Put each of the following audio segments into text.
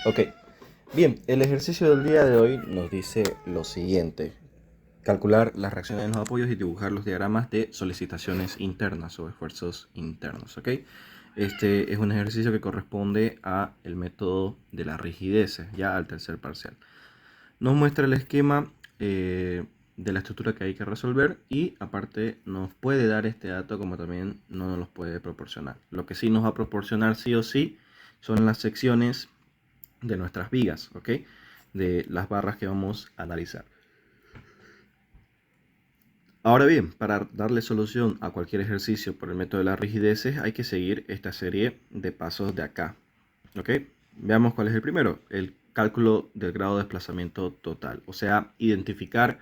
Ok, bien, el ejercicio del día de hoy nos dice lo siguiente. Calcular las reacciones en los apoyos y dibujar los diagramas de solicitaciones internas o esfuerzos internos, ¿ok? Este es un ejercicio que corresponde a el método de las rigideces, ya al tercer parcial. Nos muestra el esquema de la estructura que hay que resolver y aparte nos puede dar este dato como también no nos los puede proporcionar. Lo que sí nos va a proporcionar sí o sí son las secciones de nuestras vigas, ¿ok? De las barras que vamos a analizar. Ahora bien, para darle solución a cualquier ejercicio por el método de las rigideces hay que seguir esta serie de pasos de acá, ¿ok? Veamos cuál es el primero, el cálculo del grado de desplazamiento total, o sea, identificar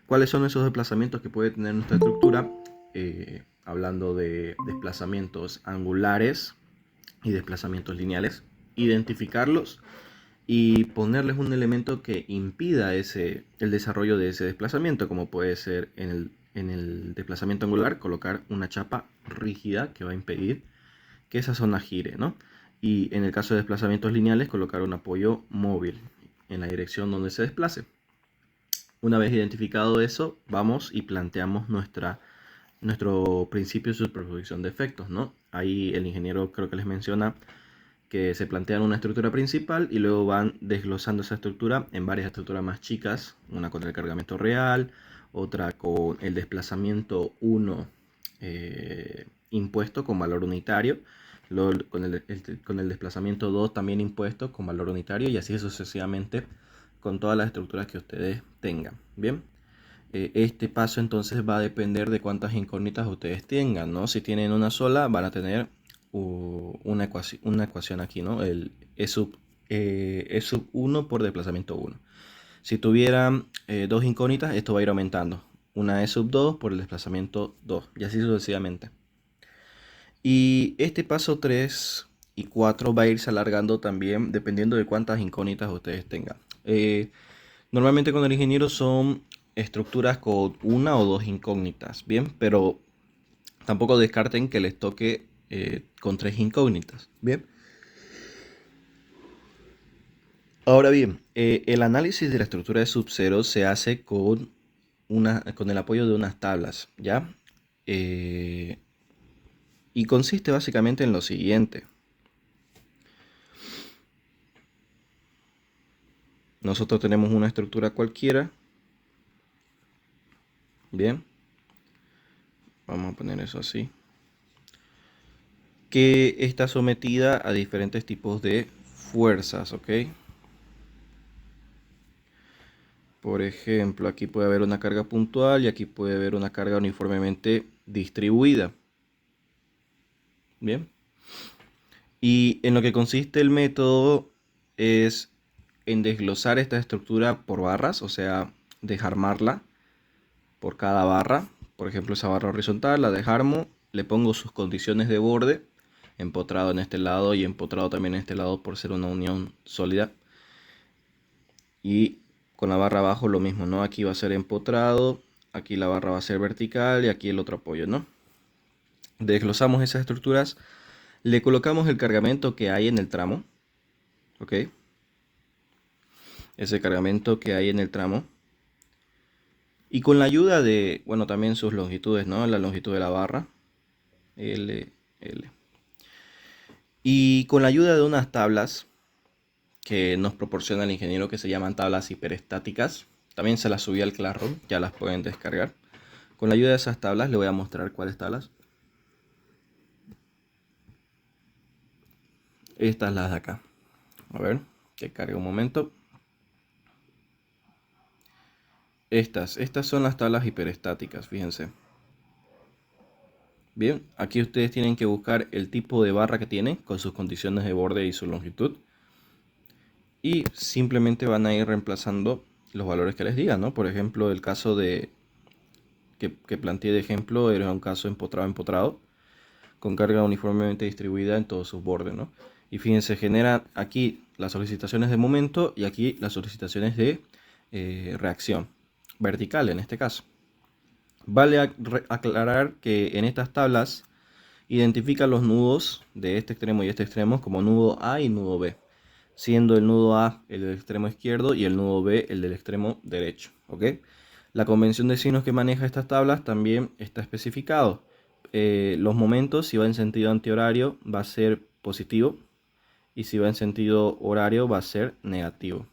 cuáles son esos desplazamientos que puede tener nuestra estructura, hablando de desplazamientos angulares y desplazamientos lineales, identificarlos y ponerles un elemento que impida el desarrollo de ese desplazamiento, como puede ser en el desplazamiento angular, colocar una chapa rígida que va a impedir que esa zona gire, ¿no? Y en el caso de desplazamientos lineales, colocar un apoyo móvil en la dirección donde se desplace. Una vez identificado eso, vamos y planteamos nuestro principio de superposición de efectos, ¿no? Ahí el ingeniero creo que les menciona que se plantean una estructura principal y luego van desglosando esa estructura en varias estructuras más chicas, una con el cargamento real, otra con el desplazamiento 1 impuesto con valor unitario, luego con el desplazamiento 2 también impuesto con valor unitario y así sucesivamente con todas las estructuras que ustedes tengan. Bien, este paso entonces va a depender de cuántas incógnitas ustedes tengan, ¿no? Si tienen una sola, van a tener una ecuación aquí, ¿no? El E sub 1 por desplazamiento 1. Si tuvieran dos incógnitas, esto va a ir aumentando. Una E sub 2 por el desplazamiento 2, y así sucesivamente. Y este paso 3 y 4 va a irse alargando también dependiendo de cuántas incógnitas ustedes tengan. Normalmente con el ingeniero son estructuras con una o dos incógnitas, bien, pero tampoco descarten que les toque con tres incógnitas, bien. Ahora bien, el análisis de la estructura de sub-0 se hace con el apoyo de unas tablas, ¿ya? Y consiste básicamente en lo siguiente. Nosotros tenemos una estructura cualquiera, bien, vamos a poner eso así, que está sometida a diferentes tipos de fuerzas, ¿ok? Por ejemplo, aquí puede haber una carga puntual y aquí puede haber una carga uniformemente distribuida. Bien. Y en lo que consiste el método es en desglosar esta estructura por barras, o sea, desarmarla por cada barra. Por ejemplo, esa barra horizontal la desarmo, le pongo sus condiciones de borde, empotrado en este lado y empotrado también en este lado por ser una unión sólida. Y con la barra abajo lo mismo, ¿no? Aquí va a ser empotrado, aquí la barra va a ser vertical y aquí el otro apoyo, ¿no? Desglosamos esas estructuras, le colocamos el cargamento que hay en el tramo, ¿ok? Ese cargamento que hay en el tramo. Y con la ayuda de, bueno, también sus longitudes, ¿no? La longitud de la barra, L, L. Y con la ayuda de unas tablas que nos proporciona el ingeniero que se llaman tablas hiperestáticas, también se las subí al Classroom, ya las pueden descargar. Con la ayuda de esas tablas le voy a mostrar cuáles tablas. Estas las de acá. A ver, que cargue un momento. Estas son las tablas hiperestáticas, fíjense. Bien, aquí ustedes tienen que buscar el tipo de barra que tiene con sus condiciones de borde y su longitud. Y simplemente van a ir reemplazando los valores que les digan, ¿no? Por ejemplo, el caso que planteé de ejemplo era un caso empotrado, con carga uniformemente distribuida en todos sus bordes, ¿no? Y fíjense, genera aquí las solicitaciones de momento y aquí las solicitaciones de reacción vertical en este caso. Vale aclarar que en estas tablas identifica los nudos de este extremo y este extremo como nudo A y nudo B. siendo el nudo A el del extremo izquierdo y el nudo B el del extremo derecho. ¿Ok? La convención de signos que maneja estas tablas también está especificado. Los momentos, si va en sentido antihorario, va a ser positivo, y si va en sentido horario va a ser negativo.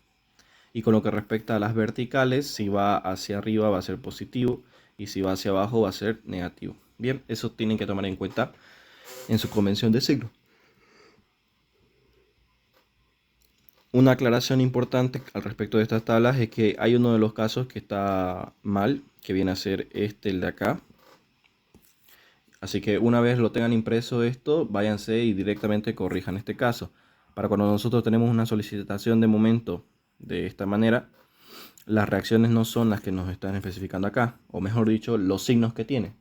Y con lo que respecta a las verticales, si va hacia arriba va a ser positivo y si va hacia abajo va a ser negativo. Bien, eso tienen que tomar en cuenta en su convención de signos. Una aclaración importante al respecto de estas tablas es que hay uno de los casos que está mal, que viene a ser el de acá. Así que una vez lo tengan impreso esto, váyanse y directamente corrijan este caso. Para cuando nosotros tenemos una solicitación de momento de esta manera, las reacciones no son las que nos están especificando acá, o mejor dicho, los signos que tiene.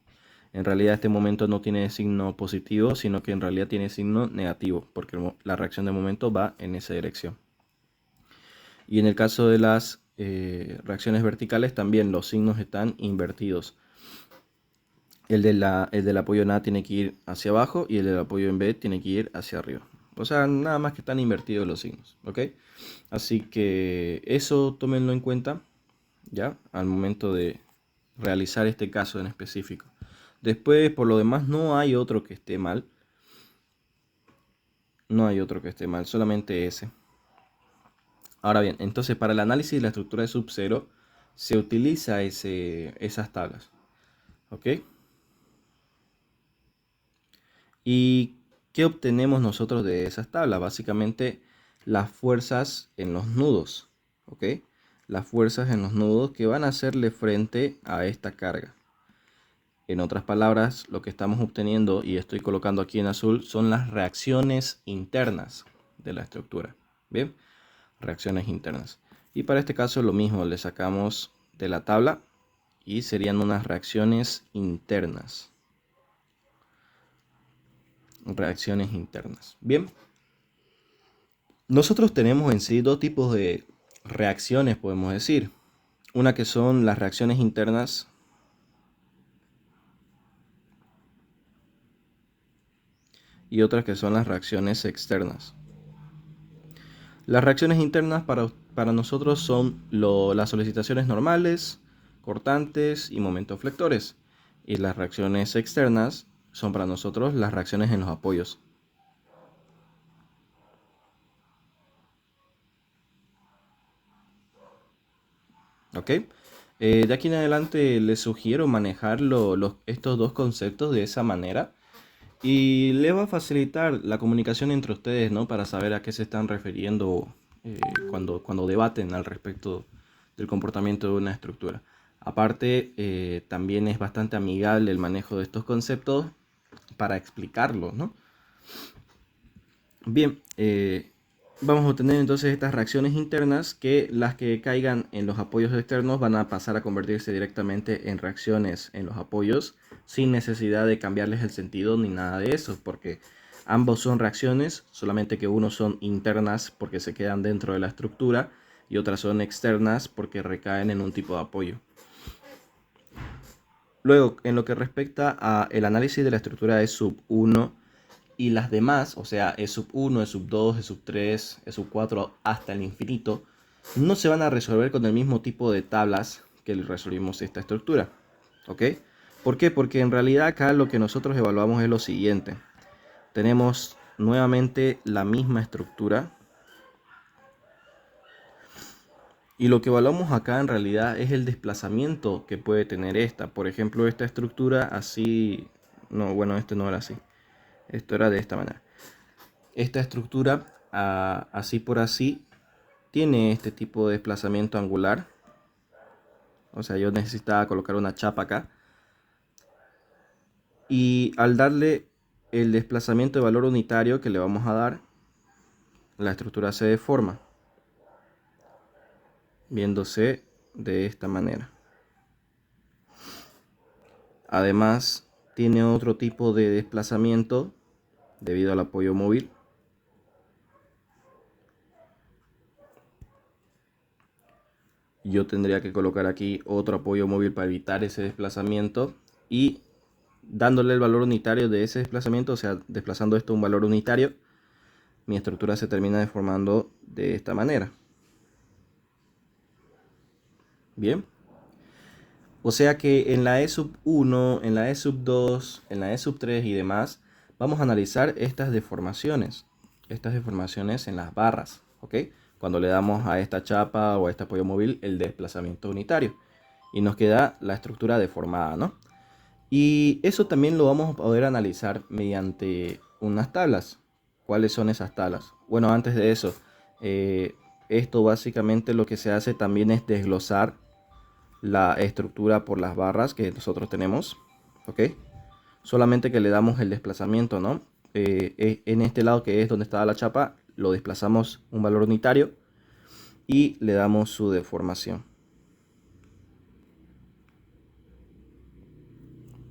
En realidad este momento no tiene signo positivo, sino que en realidad tiene signo negativo, porque la reacción de momento va en esa dirección. Y en el caso de las reacciones verticales también los signos están invertidos. El del apoyo en A tiene que ir hacia abajo y el del apoyo en B tiene que ir hacia arriba. O sea, nada más que están invertidos los signos, ¿ok? Así que eso tómenlo en cuenta, ¿ya? Al momento de realizar este caso en específico. Después, por lo demás, no hay otro que esté mal. No hay otro que esté mal, solamente ese. Ahora bien, entonces para el análisis de la estructura de sub-0 se utiliza esas tablas, ¿ok? ¿Y qué obtenemos nosotros de esas tablas? Básicamente las fuerzas en los nudos, ¿ok? Las fuerzas en los nudos que van a hacerle frente a esta carga. En otras palabras, lo que estamos obteniendo, y estoy colocando aquí en azul, son las reacciones internas de la estructura. Bien, reacciones internas. Y para este caso lo mismo, le sacamos de la tabla y serían unas reacciones internas. Reacciones internas. Bien, nosotros tenemos en sí dos tipos de reacciones, podemos decir. Una que son las reacciones internas y otras que son las reacciones externas. Las reacciones internas para nosotros son las solicitaciones normales, cortantes y momentos flectores. Y las reacciones externas son para nosotros las reacciones en los apoyos. ¿Ok? De aquí en adelante les sugiero manejar estos dos conceptos de esa manera. Y le va a facilitar la comunicación entre ustedes, ¿no? Para saber a qué se están refiriendo cuando debaten al respecto del comportamiento de una estructura. Aparte, también es bastante amigable el manejo de estos conceptos para explicarlos, ¿no? Bien, vamos a obtener entonces estas reacciones internas que las que caigan en los apoyos externos van a pasar a convertirse directamente en reacciones en los apoyos sin necesidad de cambiarles el sentido ni nada de eso, porque ambos son reacciones, solamente que unos son internas porque se quedan dentro de la estructura y otras son externas porque recaen en un tipo de apoyo. Luego, en lo que respecta al análisis de la estructura de sub 1 y las demás, o sea, E sub 1, E sub 2, E sub 3, E sub 4 hasta el infinito, no se van a resolver con el mismo tipo de tablas que resolvimos esta estructura. ¿Ok? ¿Por qué? Porque en realidad acá lo que nosotros evaluamos es lo siguiente. Tenemos nuevamente la misma estructura. Y lo que evaluamos acá en realidad es el desplazamiento que puede tener esta. Por ejemplo, esta estructura así... No, bueno, esto no era así. Esto era de esta manera. Esta estructura, así por así, tiene este tipo de desplazamiento angular. O sea, yo necesitaba colocar una chapa acá. Y al darle el desplazamiento de valor unitario que le vamos a dar, la estructura se deforma, viéndose de esta manera. Además, tiene otro tipo de desplazamiento debido al apoyo móvil. Yo tendría que colocar aquí otro apoyo móvil para evitar ese desplazamiento y dándole el valor unitario de ese desplazamiento, o sea, desplazando esto a un valor unitario, mi estructura se termina deformando de esta manera. Bien. O sea que en la E sub 1, en la E sub 2, en la E sub 3 y demás, vamos a analizar estas deformaciones en las barras, ¿ok? Cuando le damos a esta chapa o a este apoyo móvil el desplazamiento unitario. Y nos queda la estructura deformada, ¿no? Y eso también lo vamos a poder analizar mediante unas tablas. ¿Cuáles son esas tablas? Bueno, antes de eso, esto básicamente lo que se hace también es desglosar la estructura por las barras que nosotros tenemos, ¿ok? Solamente que le damos el desplazamiento, ¿no? En este lado que es donde estaba la chapa, lo desplazamos un valor unitario y le damos su deformación.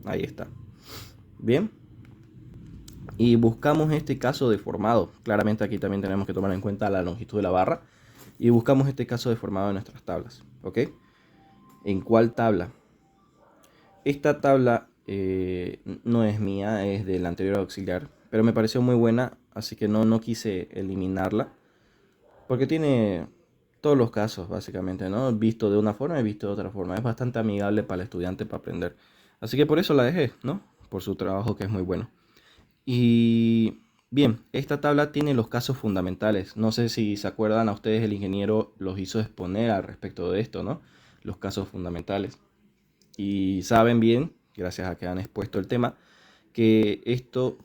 Ahí está. Bien. Y buscamos este caso deformado. Claramente aquí también tenemos que tomar en cuenta la longitud de la barra. Y buscamos este caso deformado en nuestras tablas, ¿ok? ¿En cuál tabla? Esta tabla no es mía, es del anterior auxiliar, pero me pareció muy buena, así que no quise eliminarla, porque tiene todos los casos, básicamente, ¿no? Visto de una forma y visto de otra forma. Es bastante amigable para el estudiante para aprender. Así que por eso la dejé, ¿no? Por su trabajo que es muy bueno. Y bien, esta tabla tiene los casos fundamentales. No sé si se acuerdan, a ustedes el ingeniero los hizo exponer al respecto de esto, ¿no? Los casos fundamentales. Y saben bien, gracias a que han expuesto el tema, que esto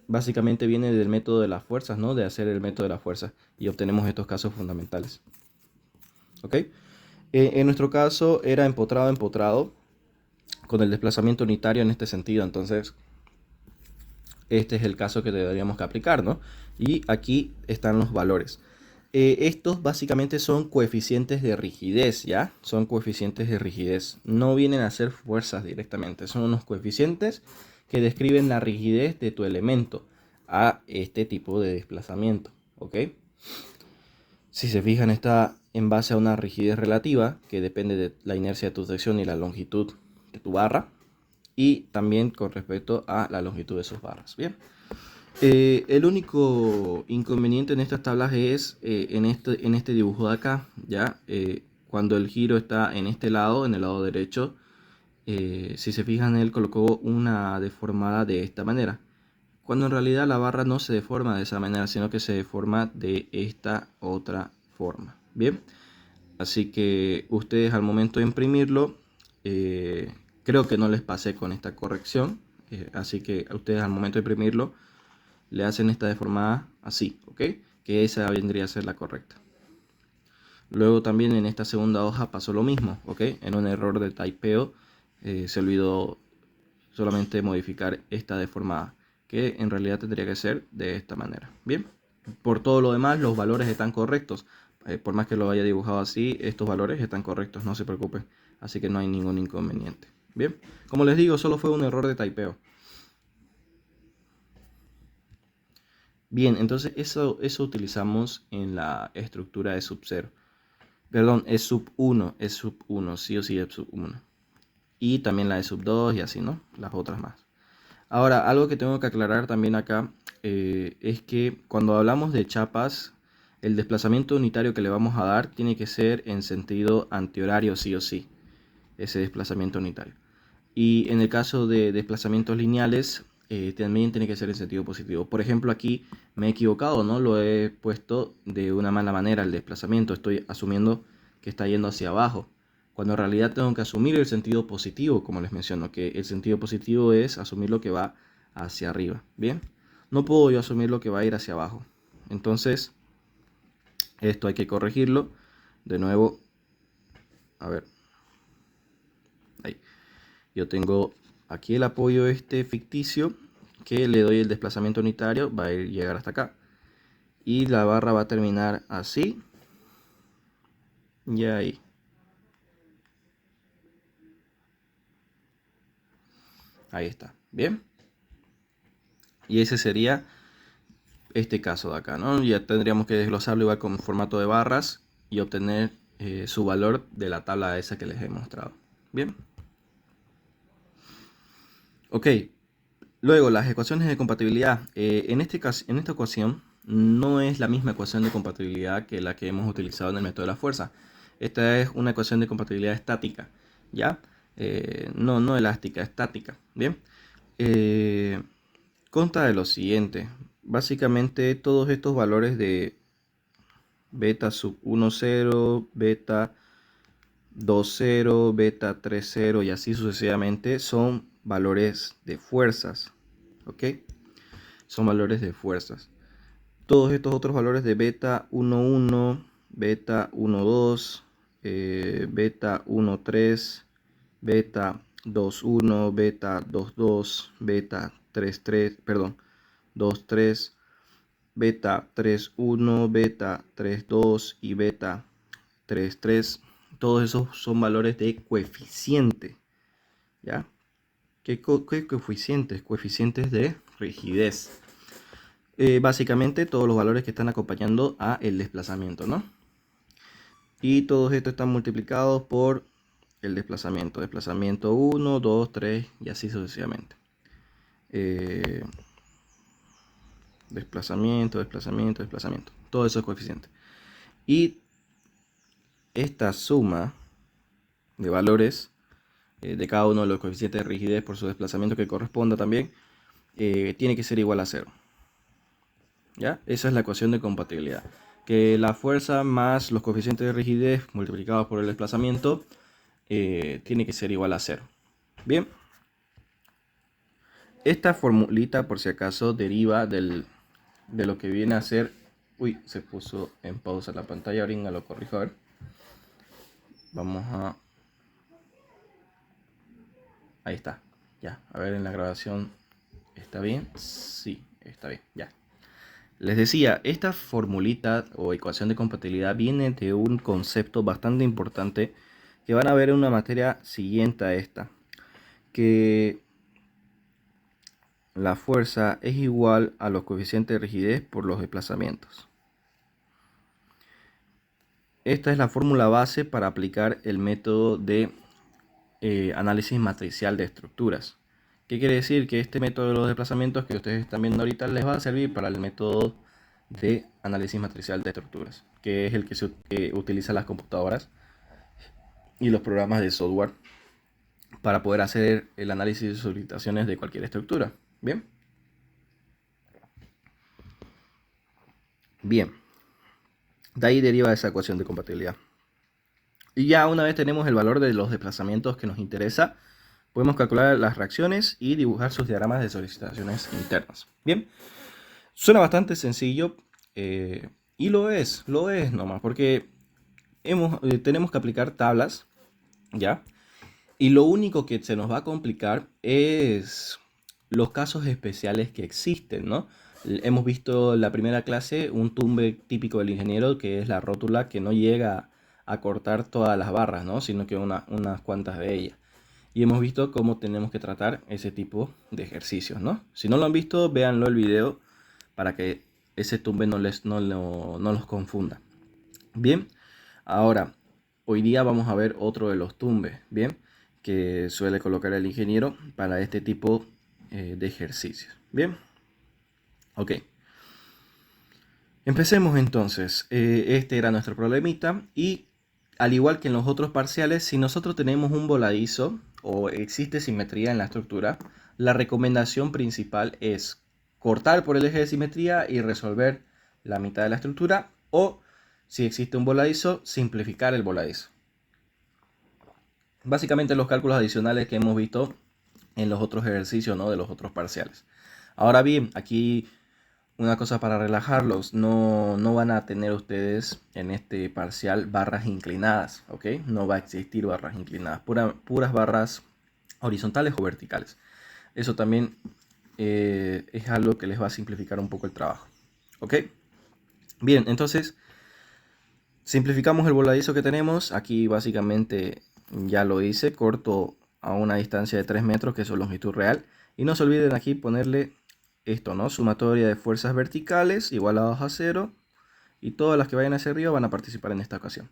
básicamente viene del método de las fuerzas, ¿no? De hacer el método de las fuerzas y obtenemos estos casos fundamentales. ¿Ok? En nuestro caso era empotrado con el desplazamiento unitario en este sentido. Entonces, este es el caso que deberíamos que aplicar, ¿no? Y aquí están los valores. Estos básicamente son coeficientes de rigidez, ¿ya? Son coeficientes de rigidez. No vienen a ser fuerzas directamente. Son unos coeficientes que describen la rigidez de tu elemento a este tipo de desplazamiento, ¿ok? Si se fijan, está en base a una rigidez relativa que depende de la inercia de tu sección y la longitud de tu barra. Y también con respecto a la longitud de sus barras. Bien. El único inconveniente en estas tablas es en este dibujo de acá, ¿ya? Cuando el giro está en este lado, en el lado derecho, si se fijan, él colocó una deformada de esta manera, cuando en realidad la barra no se deforma de esa manera, sino que se deforma de esta otra forma. Bien, así que ustedes al momento de imprimirlo, creo que no les pasé con esta corrección, así que ustedes al momento de imprimirlo le hacen esta deformada así, ¿ok? Que esa vendría a ser la correcta. Luego también en esta segunda hoja pasó lo mismo, ¿ok? En un error de typeo se olvidó solamente modificar esta deformada, que en realidad tendría que ser de esta manera. Bien, por todo lo demás los valores están correctos. Por más que lo haya dibujado así, estos valores están correctos, no se preocupen. Así que no hay ningún inconveniente. Bien, como les digo, solo fue un error de typeo. Bien, entonces eso utilizamos en la estructura de sub 0. Perdón, es sub 1, sí o sí es sub 1. Y también la de sub 2 y así, ¿no? Las otras más. Ahora, algo que tengo que aclarar también acá es que cuando hablamos de chapas, el desplazamiento unitario que le vamos a dar tiene que ser en sentido antihorario sí o sí, ese desplazamiento unitario. Y en el caso de desplazamientos lineales, también tiene que ser en sentido positivo. Por ejemplo, aquí me he equivocado, ¿no? Lo he puesto de una mala manera el desplazamiento. Estoy asumiendo que está yendo hacia abajo, cuando en realidad tengo que asumir el sentido positivo, como les menciono, que el sentido positivo es asumir lo que va hacia arriba. Bien, no puedo yo asumir lo que va a ir hacia abajo. Entonces, esto hay que corregirlo. De nuevo, a ver, ahí. Yo tengo aquí el apoyo este ficticio, que le doy el desplazamiento unitario, va a llegar hasta acá. Y la barra va a terminar así. Y ahí. Ahí está. Bien. Y ese sería este caso de acá, ¿no? Ya tendríamos que desglosarlo igual con formato de barras y obtener su valor de la tabla esa que les he mostrado. Bien. Ok. Luego, las ecuaciones de compatibilidad. En esta ocasión no es la misma ecuación de compatibilidad que la que hemos utilizado en el método de la fuerza. Esta es una ecuación de compatibilidad estática, ¿ya? No elástica, estática, ¿bien? Consta de lo siguiente. Básicamente todos estos valores de beta sub 1, 0, beta 2, 0, beta 3, 0 y así sucesivamente son valores de fuerzas, ¿ok? Son valores de fuerzas. Todos estos otros valores de beta 1,1, beta 1,2, beta 1,3, beta 2,1, beta 2,2, beta 3,3, perdón, 2,3, beta 3,1, beta 3,2 y beta 3,3. Todos esos son valores de coeficiente, ¿ya? ¿Qué coeficientes? Coeficientes de rigidez. Básicamente todos los valores que están acompañando a el desplazamiento, ¿no? Y todos estos están multiplicados por el desplazamiento. Desplazamiento 1, 2, 3 y así sucesivamente. Desplazamiento. Todo eso es coeficiente. Y esta suma de valores de cada uno de los coeficientes de rigidez por su desplazamiento que corresponda también tiene que ser igual a 0. ¿Ya? Esa es la ecuación de compatibilidad. Que la fuerza más los coeficientes de rigidez multiplicados por el desplazamiento tiene que ser igual a 0. Bien. Esta formulita, por si acaso, deriva de lo que viene a ser... Uy, se puso en pausa la pantalla. Ahorita lo corrijo, a ver. Vamos a... Ahí está. Ya, a ver en la grabación. ¿Está bien? Sí, está bien, ya. Les decía, esta formulita o ecuación de compatibilidad viene de un concepto bastante importante que van a ver en una materia siguiente a esta, que la fuerza es igual a los coeficientes de rigidez por los desplazamientos. Esta es la fórmula base para aplicar el método de análisis matricial de estructuras. ¿Qué quiere decir? Que este método de los desplazamientos que ustedes están viendo ahorita les va a servir para el método de análisis matricial de estructuras, que es el que utiliza las computadoras y los programas de software para poder hacer el análisis de solicitaciones de cualquier estructura. Bien. Bien. De ahí deriva esa ecuación de compatibilidad. Y ya una vez tenemos el valor de los desplazamientos que nos interesa, podemos calcular las reacciones y dibujar sus diagramas de solicitaciones internas. Bien. Suena bastante sencillo y lo es nomás, porque tenemos que aplicar tablas, ¿ya? Y lo único que se nos va a complicar es los casos especiales que existen, ¿no? Hemos visto en la primera clase un tumbe típico del ingeniero, que es la rótula que no llega a cortar todas las barras, ¿no? Sino que unas cuantas de ellas. Y hemos visto cómo tenemos que tratar ese tipo de ejercicios, ¿no? Si no lo han visto, véanlo el video para que ese tumbe no los confunda. Bien, ahora, hoy día vamos a ver otro de los tumbes, ¿bien? Que suele colocar el ingeniero para este tipo de ejercicios. Bien, ok. Empecemos entonces. Este era nuestro problemita y al igual que en los otros parciales, si nosotros tenemos un voladizo o existe simetría en la estructura, la recomendación principal es cortar por el eje de simetría y resolver la mitad de la estructura, o si existe un voladizo, simplificar el voladizo. Básicamente los cálculos adicionales que hemos visto en los otros ejercicios, ¿no? De los otros parciales. Ahora bien, aquí una cosa para relajarlos, no van a tener ustedes en este parcial barras inclinadas, ¿ok? No va a existir barras inclinadas, puras barras horizontales o verticales. Eso también es algo que les va a simplificar un poco el trabajo, ¿ok? Bien, entonces simplificamos el voladizo que tenemos. Aquí básicamente ya lo hice, corto a una distancia de 3 metros, que es su longitud real. Y no se olviden aquí ponerle esto, ¿no? Sumatoria de fuerzas verticales igualados a 0. Y todas las que vayan hacia arriba van a participar en esta ocasión.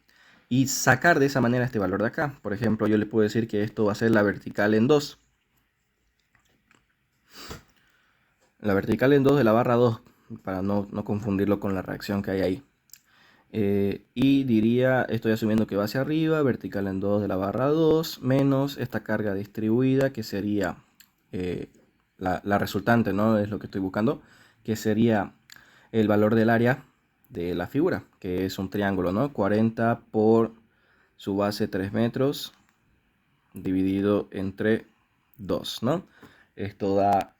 Y sacar de esa manera este valor de acá. Por ejemplo, yo les puedo decir que esto va a ser la vertical en 2. La vertical en 2 de la barra 2. para no confundirlo con la reacción que hay ahí. Y diría, estoy asumiendo que va hacia arriba, vertical en 2 de la barra 2, menos esta carga distribuida, que sería la resultante, ¿no? Es lo que estoy buscando, que sería el valor del área de la figura, que es un triángulo, ¿no? 40 por su base 3 metros, dividido entre 2, ¿no? Esto da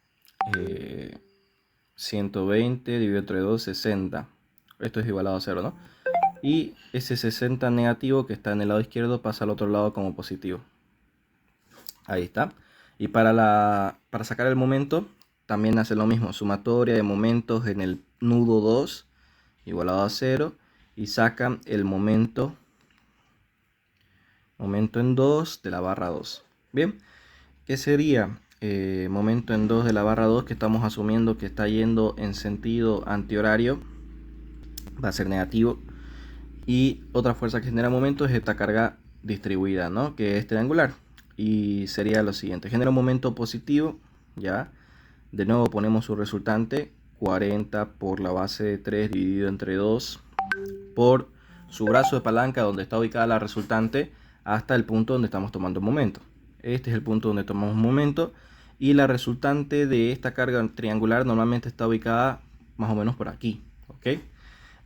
120 dividido entre 2, 60. Esto es igualado a 0, ¿no? Y ese 60 negativo que está en el lado izquierdo pasa al otro lado como positivo. Ahí está. Y para sacar el momento, también hace lo mismo. Sumatoria de momentos en el nudo 2 igualado a 0. Y sacan el momento en 2 de la barra 2. Bien, ¿qué sería? Momento en 2 de la barra 2, que estamos asumiendo que está yendo en sentido antihorario, va a ser negativo. Y otra fuerza que genera momento es esta carga distribuida, ¿no? Que es triangular. Y sería lo siguiente: genera un momento positivo, ya. De nuevo ponemos su resultante, 40 por la base de 3 dividido entre 2 por su brazo de palanca donde está ubicada la resultante hasta el punto donde estamos tomando un momento. Este es el punto donde tomamos un momento, y la resultante de esta carga triangular normalmente está ubicada más o menos por aquí, ¿ok?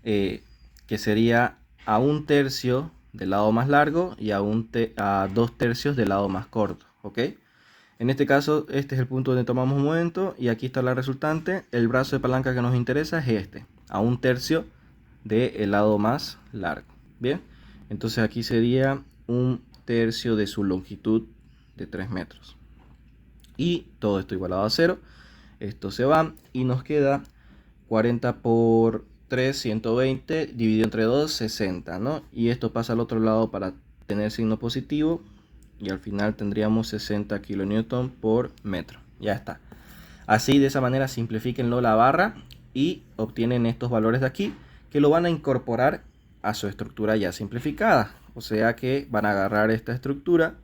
Que sería a 1/3 del lado más largo y a 2/3 del lado más corto, ¿ok? En este caso, este es el punto donde tomamos un momento, y aquí está la resultante. El brazo de palanca que nos interesa es este, a 1/3 del lado más largo. Bien, entonces aquí sería 1/3 de su longitud de 3 metros. Y todo esto igualado a 0. Esto se va y nos queda 40 por 3, 120, dividido entre 2, 60, ¿no? Y esto pasa al otro lado para tener signo positivo, y al final tendríamos 60 kN por metro. Ya está. Así, de esa manera, simplifíquenlo la barra y obtienen estos valores de aquí, que lo van a incorporar a su estructura ya simplificada. O sea que van a agarrar esta estructura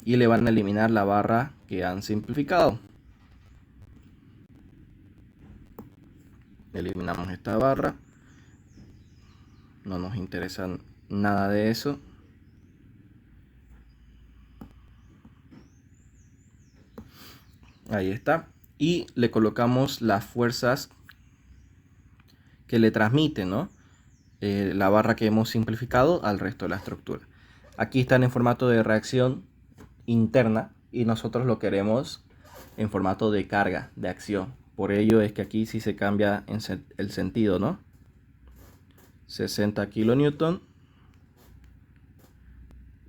y le van a eliminar la barra que han simplificado. Eliminamos esta barra, no nos interesa nada de eso. Ahí está. Y le colocamos las fuerzas que le transmiten, ¿no? La barra que hemos simplificado al resto de la estructura. Aquí están en formato de reacción interna, y nosotros lo queremos en formato de carga, de acción. Por ello es que aquí sí se cambia el sentido, ¿no? 60 kN.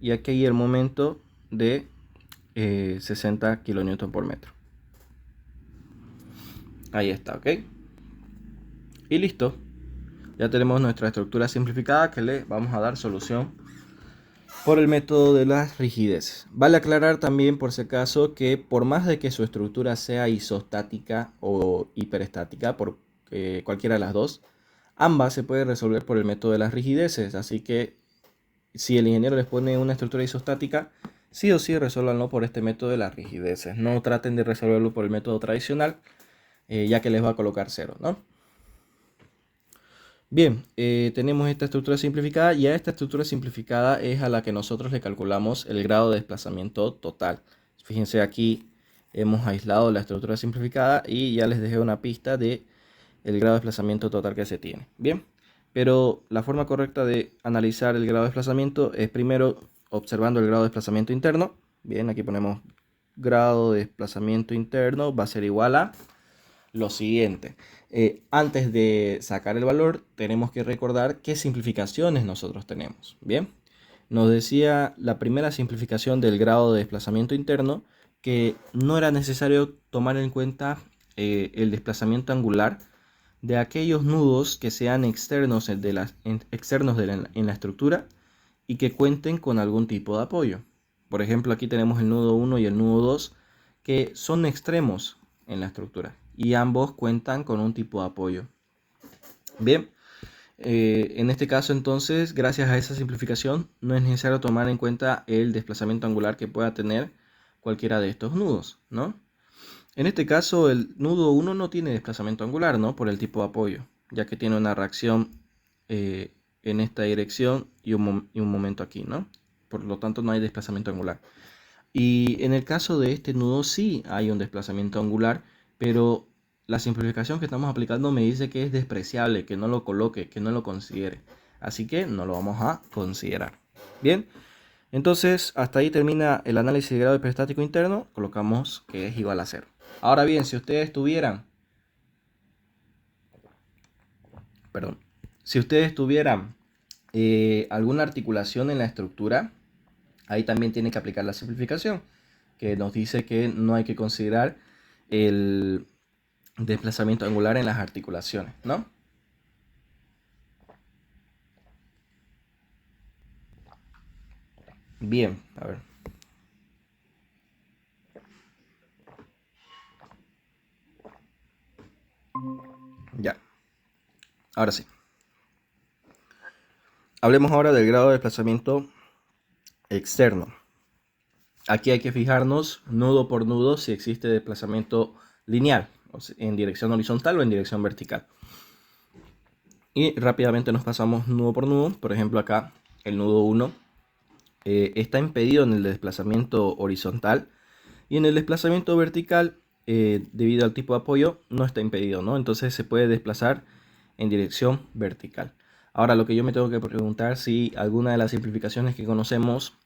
Y aquí hay el momento de 60 kN por metro. Ahí está, ¿ok? Y listo. Ya tenemos nuestra estructura simplificada, que le vamos a dar solución por el método de las rigideces. Vale aclarar también, por si acaso, que por más de que su estructura sea isostática o hiperestática, por cualquiera de las dos, ambas se pueden resolver por el método de las rigideces. Así que si el ingeniero les pone una estructura isostática, sí o sí resuélvanlo por este método de las rigideces. No traten de resolverlo por el método tradicional, ya que les va a colocar 0, ¿no? Bien, tenemos esta estructura simplificada, y a esta estructura simplificada es a la que nosotros le calculamos el grado de desplazamiento total. Fíjense, aquí hemos aislado la estructura simplificada y ya les dejé una pista de el grado de desplazamiento total que se tiene. Bien, pero la forma correcta de analizar el grado de desplazamiento es primero observando el grado de desplazamiento interno. Bien, aquí ponemos grado de desplazamiento interno va a ser igual a lo siguiente. Antes de sacar el valor, tenemos que recordar qué simplificaciones nosotros tenemos. Bien, nos decía la primera simplificación del grado de desplazamiento interno que no era necesario tomar en cuenta el desplazamiento angular de aquellos nudos que sean externos en la estructura y que cuenten con algún tipo de apoyo. Por ejemplo, aquí tenemos el nudo 1 y el nudo 2, que son extremos en la estructura y ambos cuentan con un tipo de apoyo. Bien, en este caso entonces, gracias a esa simplificación, no es necesario tomar en cuenta el desplazamiento angular que pueda tener cualquiera de estos nudos, ¿no? En este caso, el nudo 1 no tiene desplazamiento angular, ¿no? Por el tipo de apoyo, ya que tiene una reacción en esta dirección y un momento aquí, ¿no? Por lo tanto, no hay desplazamiento angular. Y en el caso de este nudo sí hay un desplazamiento angular, pero la simplificación que estamos aplicando me dice que es despreciable, que no lo coloque, que no lo considere. Así que no lo vamos a considerar. Bien, entonces hasta ahí termina el análisis de grado hiperestático interno. Colocamos que es igual a 0. Ahora bien, si ustedes tuvieran, alguna articulación en la estructura, ahí también tiene que aplicar la simplificación, que nos dice que no hay que considerar el desplazamiento angular en las articulaciones, ¿no? Bien, a ver. Ya, ahora sí. Hablemos ahora del grado de desplazamiento externo. Aquí hay que fijarnos nudo por nudo si existe desplazamiento lineal, o sea, en dirección horizontal o en dirección vertical. Y rápidamente nos pasamos nudo por nudo. Por ejemplo, acá el nudo 1 está impedido en el desplazamiento horizontal y en el desplazamiento vertical, debido al tipo de apoyo, no está impedido, ¿no? Entonces se puede desplazar en dirección vertical. Ahora lo que yo me tengo que preguntar si alguna de las simplificaciones que conocemos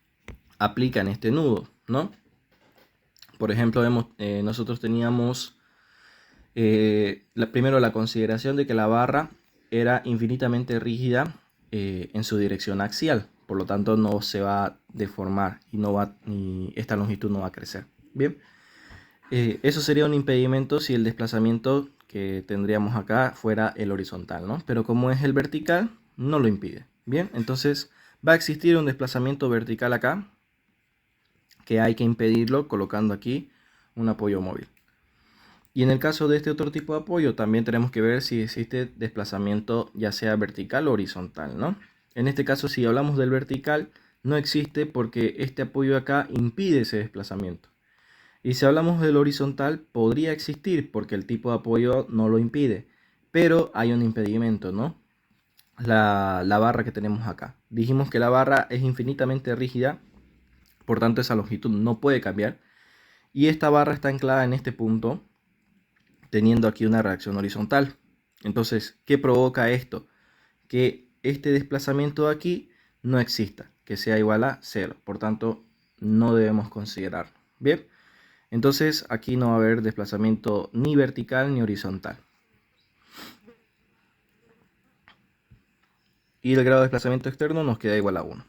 aplica en este nudo, ¿no? Por ejemplo, nosotros teníamos primero la consideración de que la barra era infinitamente rígida en su dirección axial, por lo tanto no se va a deformar y esta longitud no va a crecer. Bien, eso sería un impedimento si el desplazamiento que tendríamos acá fuera el horizontal, ¿no? Pero como es el vertical, no lo impide. Bien, entonces va a existir un desplazamiento vertical acá, que hay que impedirlo colocando aquí un apoyo móvil. Y en el caso de este otro tipo de apoyo, también tenemos que ver si existe desplazamiento ya sea vertical o horizontal, ¿no? En este caso, si hablamos del vertical, no existe porque este apoyo acá impide ese desplazamiento. Y si hablamos del horizontal, podría existir porque el tipo de apoyo no lo impide, pero hay un impedimento, ¿no? La barra que tenemos acá. Dijimos que la barra es infinitamente rígida, por tanto esa longitud no puede cambiar. Y esta barra está anclada en este punto, teniendo aquí una reacción horizontal. Entonces, ¿qué provoca esto? Que este desplazamiento de aquí no exista, que sea igual a 0. Por tanto, no debemos considerarlo. Bien, entonces aquí no va a haber desplazamiento ni vertical ni horizontal. Y el grado de desplazamiento externo nos queda igual a 1.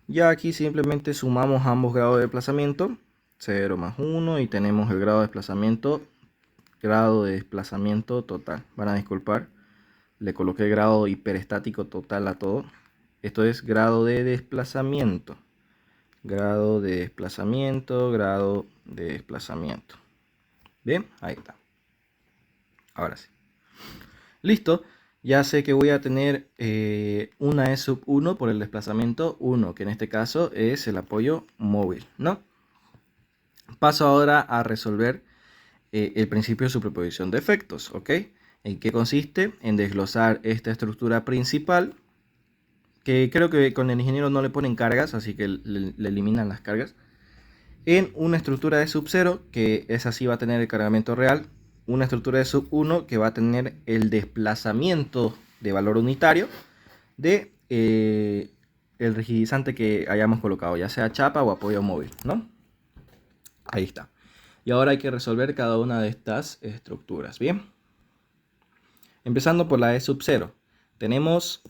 Ya aquí simplemente sumamos ambos grados de desplazamiento, 0 más 1, y tenemos el grado de desplazamiento total. Van a disculpar, le coloqué grado hiperestático total a todo. Esto es grado de desplazamiento. Grado de desplazamiento, grado de desplazamiento. Bien, ahí está. Ahora sí. Listo. Ya sé que voy a tener una E sub 1 por el desplazamiento 1, que en este caso es el apoyo móvil, ¿no? Paso ahora a resolver el principio de superposición de efectos, ¿ok? ¿En qué consiste? En desglosar esta estructura principal, que creo que con el ingeniero no le ponen cargas, así que le eliminan las cargas, en una estructura de sub 0, que esa sí va a tener el cargamento real, una estructura de sub 1 que va a tener el desplazamiento de valor unitario de el rigidizante que hayamos colocado, ya sea chapa o apoyo móvil, ¿no? Ahí está. Y ahora hay que resolver cada una de estas estructuras, ¿bien? Empezando por la E sub 0. Tenemos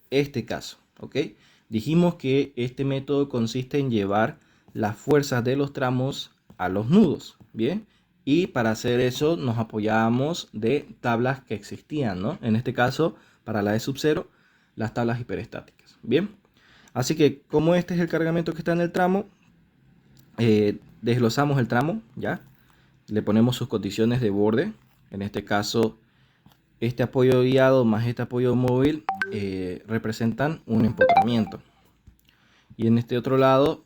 este caso, ¿ok? Dijimos que este método consiste en llevar las fuerzas de los tramos a los nudos, ¿bien? Y para hacer eso nos apoyábamos de tablas que existían, ¿no? En este caso, para la E sub 0, las tablas hiperestáticas, ¿bien? Así que como este es el cargamento que está en el tramo, desglosamos el tramo, ¿ya? Le ponemos sus condiciones de borde. En este caso, este apoyo guiado más este apoyo móvil representan un empotramiento. Y en este otro lado,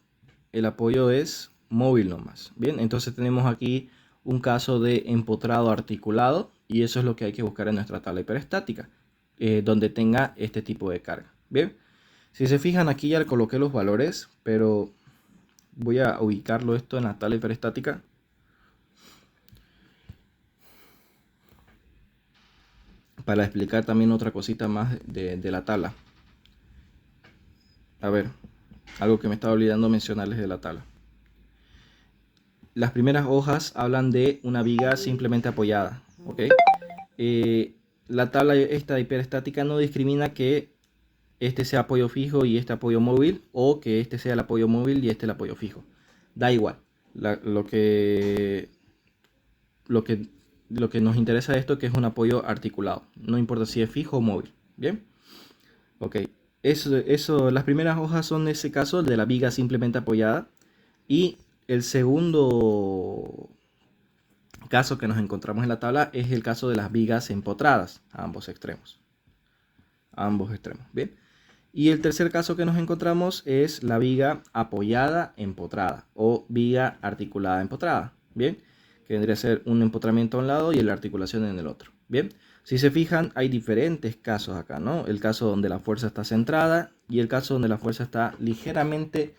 el apoyo es móvil nomás. Bien, entonces tenemos aquí un caso de empotrado articulado, y eso es lo que hay que buscar en nuestra tabla hiperestática, donde tenga este tipo de carga. Bien, si se fijan aquí ya le coloqué los valores, pero voy a ubicarlo esto en la tabla hiperestática. Para explicar también otra cosita más de la tabla. A ver, algo que me estaba olvidando mencionarles de la tabla. Las primeras hojas hablan de una viga simplemente apoyada, ¿ok? La tabla esta hiperestática no discrimina que este sea apoyo fijo y este apoyo móvil, o que este sea el apoyo móvil y este el apoyo fijo. Da igual. Lo que nos interesa de esto, que es un apoyo articulado. No importa si es fijo o móvil. Bien. Ok. Las primeras hojas son, en ese caso, de la viga simplemente apoyada. Y el segundo caso que nos encontramos en la tabla es el caso de las vigas empotradas a ambos extremos. Bien. Y el tercer caso que nos encontramos es la viga apoyada empotrada o viga articulada empotrada. Bien, que vendría a ser un empotramiento a un lado y la articulación en el otro. Bien, si se fijan, hay diferentes casos acá, ¿no? El caso donde la fuerza está centrada y el caso donde la fuerza está ligeramente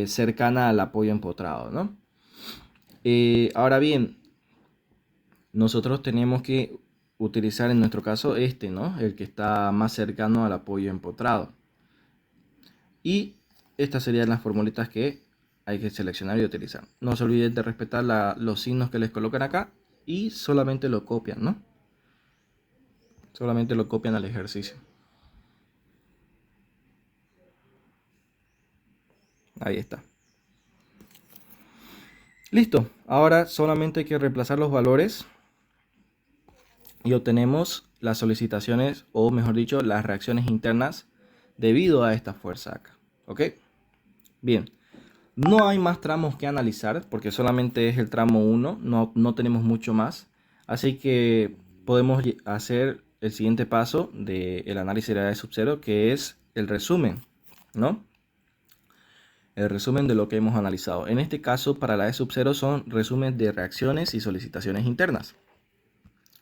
cercana al apoyo empotrado, ¿no? Ahora bien, nosotros tenemos que utilizar en nuestro caso ¿no? El que está más cercano al apoyo empotrado. Y estas serían las formulitas que hay que seleccionar y utilizar. No se olviden de respetar los signos que les colocan acá y solamente lo copian, ¿no? Solamente lo copian al ejercicio. Ahí está. Listo. Ahora solamente hay que reemplazar los valores y obtenemos las solicitaciones, o mejor dicho, las reacciones internas debido a esta fuerza acá. ¿Ok? Bien. No hay más tramos que analizar porque solamente es el tramo 1, no tenemos mucho más. Así que podemos hacer el siguiente paso del análisis de la E sub 0, que es el resumen, ¿no? El resumen de lo que hemos analizado. En este caso, para la E sub 0 son resumen de reacciones y solicitaciones internas.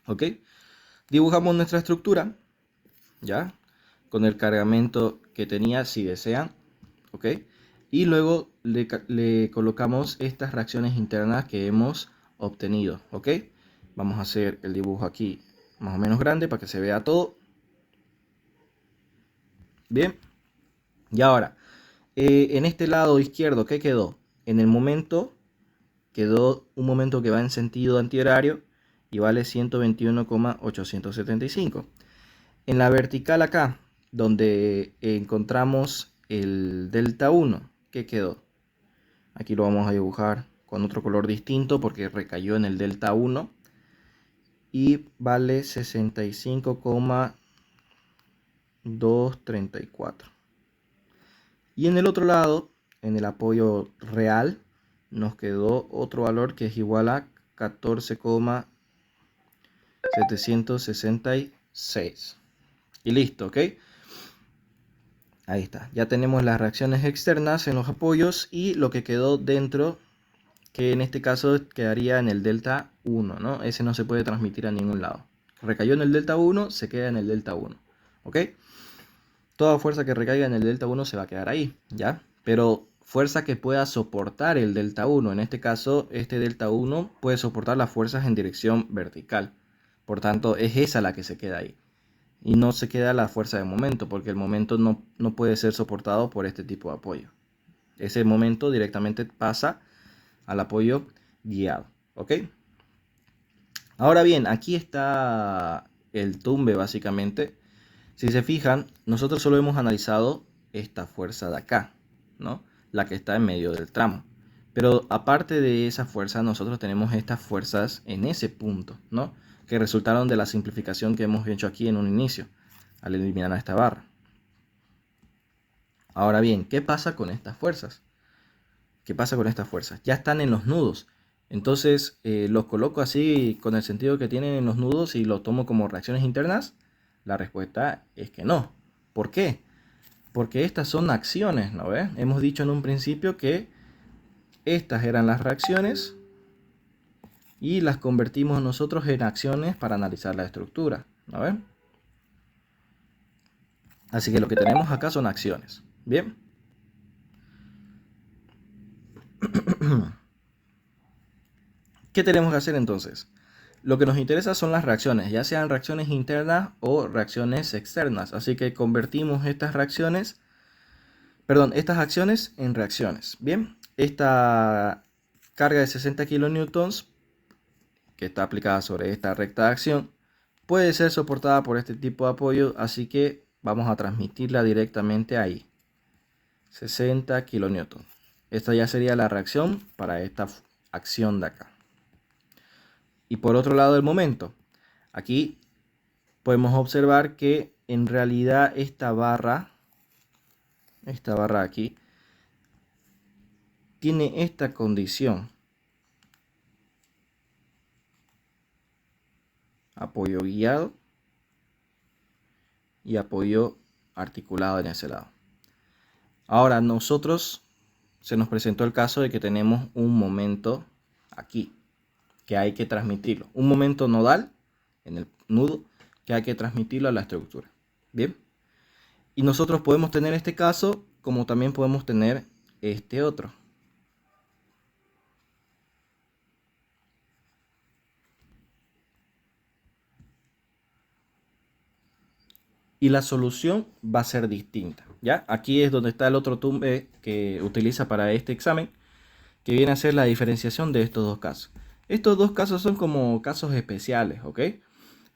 ¿Ok? Dibujamos nuestra estructura, ¿ya? Con el cargamento que tenía, si desean, ¿ok? Y luego le colocamos estas reacciones internas que hemos obtenido, ¿ok? Vamos a hacer el dibujo aquí más o menos grande para que se vea todo. Bien. Y ahora, en este lado izquierdo, ¿qué quedó? En el momento, quedó un momento que va en sentido antihorario y vale 121,875. En la vertical acá, donde encontramos el delta 1, ¿qué quedó? Aquí lo vamos a dibujar con otro color distinto porque recayó en el delta 1 y vale 65,234. Y en el otro lado, en el apoyo real, nos quedó otro valor que es igual a 14,766. Y listo, ¿ok? Ahí está. Ya tenemos las reacciones externas en los apoyos y lo que quedó dentro, que en este caso quedaría en el delta 1, ¿no? Ese no se puede transmitir a ningún lado. Recayó en el delta 1, se queda en el delta 1, ¿ok? Toda fuerza que recaiga en el delta 1 se va a quedar ahí, ¿ya? Pero fuerza que pueda soportar el delta 1, en este caso, este delta 1 puede soportar las fuerzas en dirección vertical. Por tanto, es esa la que se queda ahí. Y no se queda la fuerza de momento, porque el momento no puede ser soportado por este tipo de apoyo. Ese momento directamente pasa al apoyo guiado, ¿ok? Ahora bien, aquí está el tumbe básicamente. Si se fijan, nosotros solo hemos analizado esta fuerza de acá, ¿no? La que está en medio del tramo. Pero aparte de esa fuerza, nosotros tenemos estas fuerzas en ese punto, ¿no? Que resultaron de la simplificación que hemos hecho aquí en un inicio, al eliminar a esta barra. Ahora bien, ¿qué pasa con estas fuerzas? ¿Qué pasa con estas fuerzas? Ya están en los nudos. Entonces los coloco así con el sentido que tienen en los nudos y los tomo como reacciones internas. La respuesta es que no. ¿Por qué? Porque estas son acciones, ¿no ves? Hemos dicho en un principio que estas eran las reacciones y las convertimos nosotros en acciones para analizar la estructura. A ver. Así que lo que tenemos acá son acciones. Bien. ¿Qué tenemos que hacer entonces? Lo que nos interesa son las reacciones, ya sean reacciones internas o reacciones externas. Así que convertimos estas acciones en reacciones. Bien, esta carga de 60 kilonewtons que está aplicada sobre esta recta de acción puede ser soportada por este tipo de apoyo, así que vamos a transmitirla directamente ahí. 60 kilonewtons. Esta ya sería la reacción para esta acción de acá. Y por otro lado el momento. Aquí podemos observar que en realidad esta barra aquí, tiene esta condición. Apoyo guiado y apoyo articulado en ese lado. Ahora nosotros se nos presentó el caso de que tenemos un momento aquí que hay que transmitirlo, un momento nodal en el nudo que hay que transmitirlo a la estructura. Bien, y nosotros podemos tener este caso como también podemos tener este otro. Y la solución va a ser distinta. ¿Ya? Aquí es donde está el otro tumbe que utiliza para este examen, que viene a ser la diferenciación de estos dos casos. Estos dos casos son como casos especiales, ¿ok?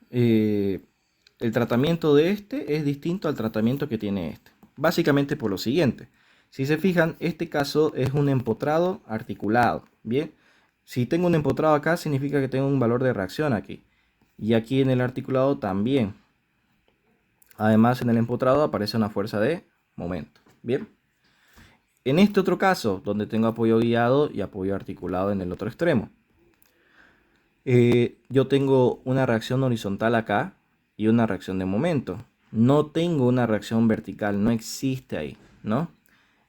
El tratamiento de este es distinto al tratamiento que tiene este. Básicamente por lo siguiente. Si se fijan, este caso es un empotrado articulado. Bien, si tengo un empotrado acá, significa que tengo un valor de reacción aquí. Y aquí en el articulado también. Además, en el empotrado aparece una fuerza de momento. Bien. En este otro caso, donde tengo apoyo guiado y apoyo articulado en el otro extremo, yo tengo una reacción horizontal acá y una reacción de momento. No tengo una reacción vertical, no existe ahí, ¿no?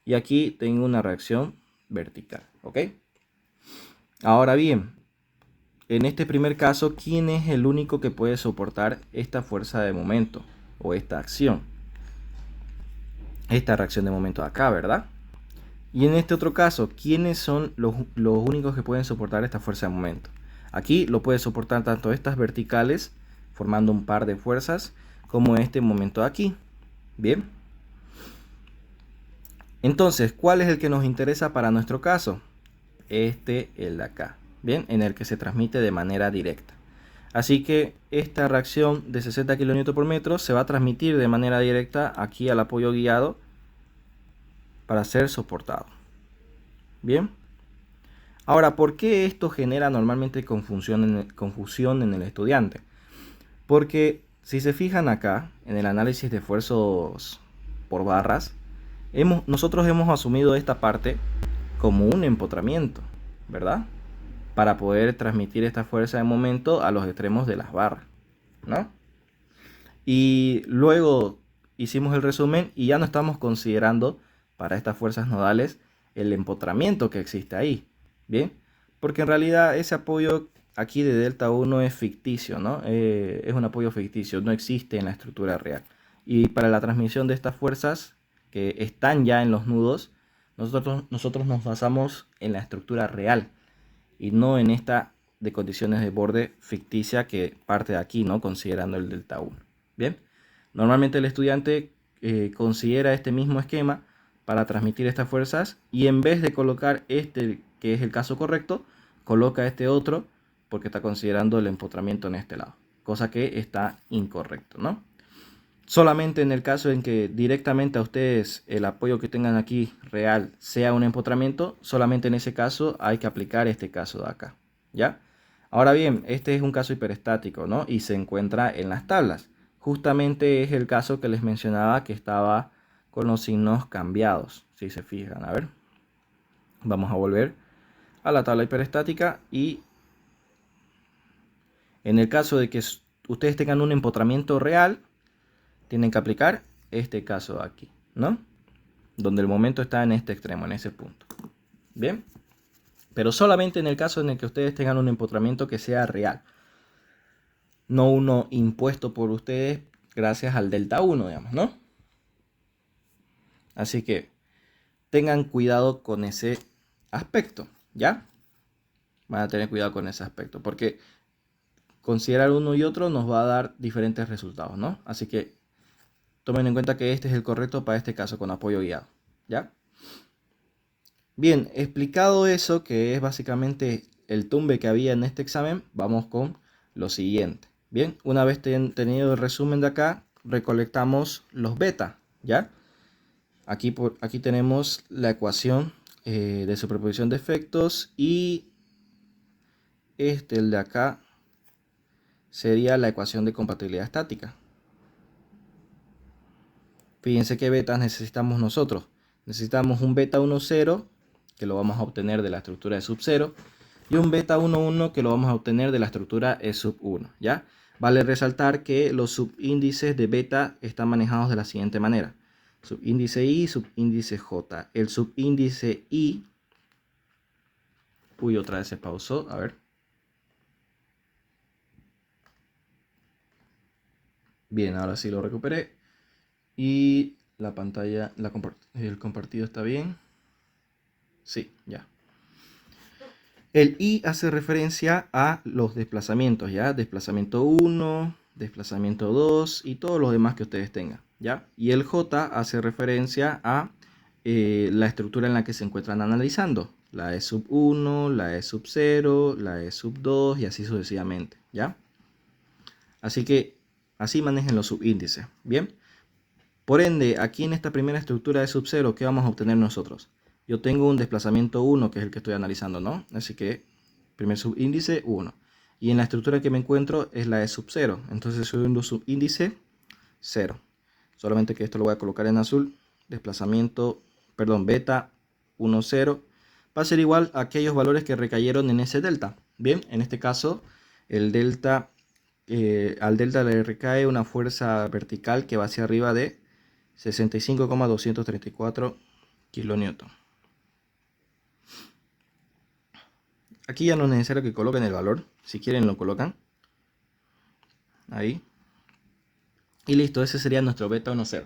Y aquí tengo una reacción vertical, ¿ok? Ahora bien, en este primer caso, ¿quién es el único que puede soportar esta fuerza de momento o esta acción? Esta reacción de momento de acá, ¿verdad? Y en este otro caso, ¿quiénes son los únicos que pueden soportar esta fuerza de momento? Aquí lo puede soportar tanto estas verticales, formando un par de fuerzas, como este momento de aquí. Bien. Entonces, ¿cuál es el que nos interesa para nuestro caso? El de acá. Bien, en el que se transmite de manera directa. Así que esta reacción de 60 kN por metro se va a transmitir de manera directa aquí al apoyo guiado para ser soportado. Bien. Ahora, ¿por qué esto genera normalmente confusión en el estudiante? Porque si se fijan acá, en el análisis de esfuerzos por barras, nosotros hemos asumido esta parte como un empotramiento, ¿verdad? Para poder transmitir esta fuerza de momento a los extremos de las barras, ¿no? Y luego hicimos el resumen y ya no estamos considerando para estas fuerzas nodales el empotramiento que existe ahí. Bien, porque en realidad ese apoyo aquí de delta 1 es ficticio, ¿no? Es un apoyo ficticio, no existe en la estructura real. Y para la transmisión de estas fuerzas que están ya en los nudos, nosotros nos basamos en la estructura real y no en esta de condiciones de borde ficticia que parte de aquí, ¿no? Considerando el delta 1. Bien, normalmente el estudiante considera este mismo esquema para transmitir estas fuerzas y en vez de colocar este que es el caso correcto, coloca este otro porque está considerando el empotramiento en este lado, cosa que está incorrecto, ¿no? Solamente en el caso en que directamente a ustedes el apoyo que tengan aquí real sea un empotramiento, solamente en ese caso hay que aplicar este caso de acá, ¿ya? Ahora bien, este es un caso hiperestático, ¿no? Y se encuentra en las tablas. Justamente es el caso que les mencionaba que estaba con los signos cambiados, si se fijan. A ver, vamos a volver a la tabla hiperestática y en el caso de que ustedes tengan un empotramiento real, tienen que aplicar este caso aquí, ¿no? Donde el momento está en este extremo, en ese punto. Bien. Pero solamente en el caso en el que ustedes tengan un empotramiento que sea real. No uno impuesto por ustedes gracias al delta 1, digamos, ¿no? Así que tengan cuidado con ese aspecto, ¿ya? Van a tener cuidado con ese aspecto, porque considerar uno y otro nos va a dar diferentes resultados, ¿no? Así que tomen en cuenta que este es el correcto para este caso con apoyo guiado, ¿ya? Bien, explicado eso, que es básicamente el tumbe que había en este examen, vamos con lo siguiente. Bien, una vez tenido el resumen de acá, recolectamos los beta, ¿ya? Aquí tenemos la ecuación de superposición de efectos y el de acá sería la ecuación de compatibilidad estática. Fíjense qué betas necesitamos nosotros. Necesitamos un beta 1, 0, que lo vamos a obtener de la estructura E sub 0, y un beta 1, 1 que lo vamos a obtener de la estructura E sub 1, ¿ya? Vale resaltar que los subíndices de beta están manejados de la siguiente manera. Subíndice I, subíndice J. El subíndice I... Uy, otra vez se pausó, a ver. Bien, ahora sí lo recuperé. Y la pantalla, el compartido está bien. Sí, ya. El I hace referencia a los desplazamientos, ¿ya? Desplazamiento 1, desplazamiento 2 y todos los demás que ustedes tengan, ¿ya? Y el J hace referencia a la estructura en la que se encuentran analizando. La E sub 1, la E sub 0, la E sub 2 y así sucesivamente, ¿ya? Así que así manejen los subíndices, ¿bien? Por ende, aquí en esta primera estructura de sub 0, ¿qué vamos a obtener nosotros? Yo tengo un desplazamiento 1, que es el que estoy analizando, ¿no? Así que, primer subíndice, 1. Y en la estructura que me encuentro es la E sub 0. Entonces, segundo subíndice, 0. Solamente que esto lo voy a colocar en azul. Desplazamiento, perdón, beta 1, 0. Va a ser igual a aquellos valores que recayeron en ese delta. Bien, en este caso, el delta, al delta le recae una fuerza vertical que va hacia arriba de 65,234 kilonewton. Aquí ya no es necesario que coloquen el valor. Si quieren lo colocan. Ahí. Y listo, ese sería nuestro beta 1,0.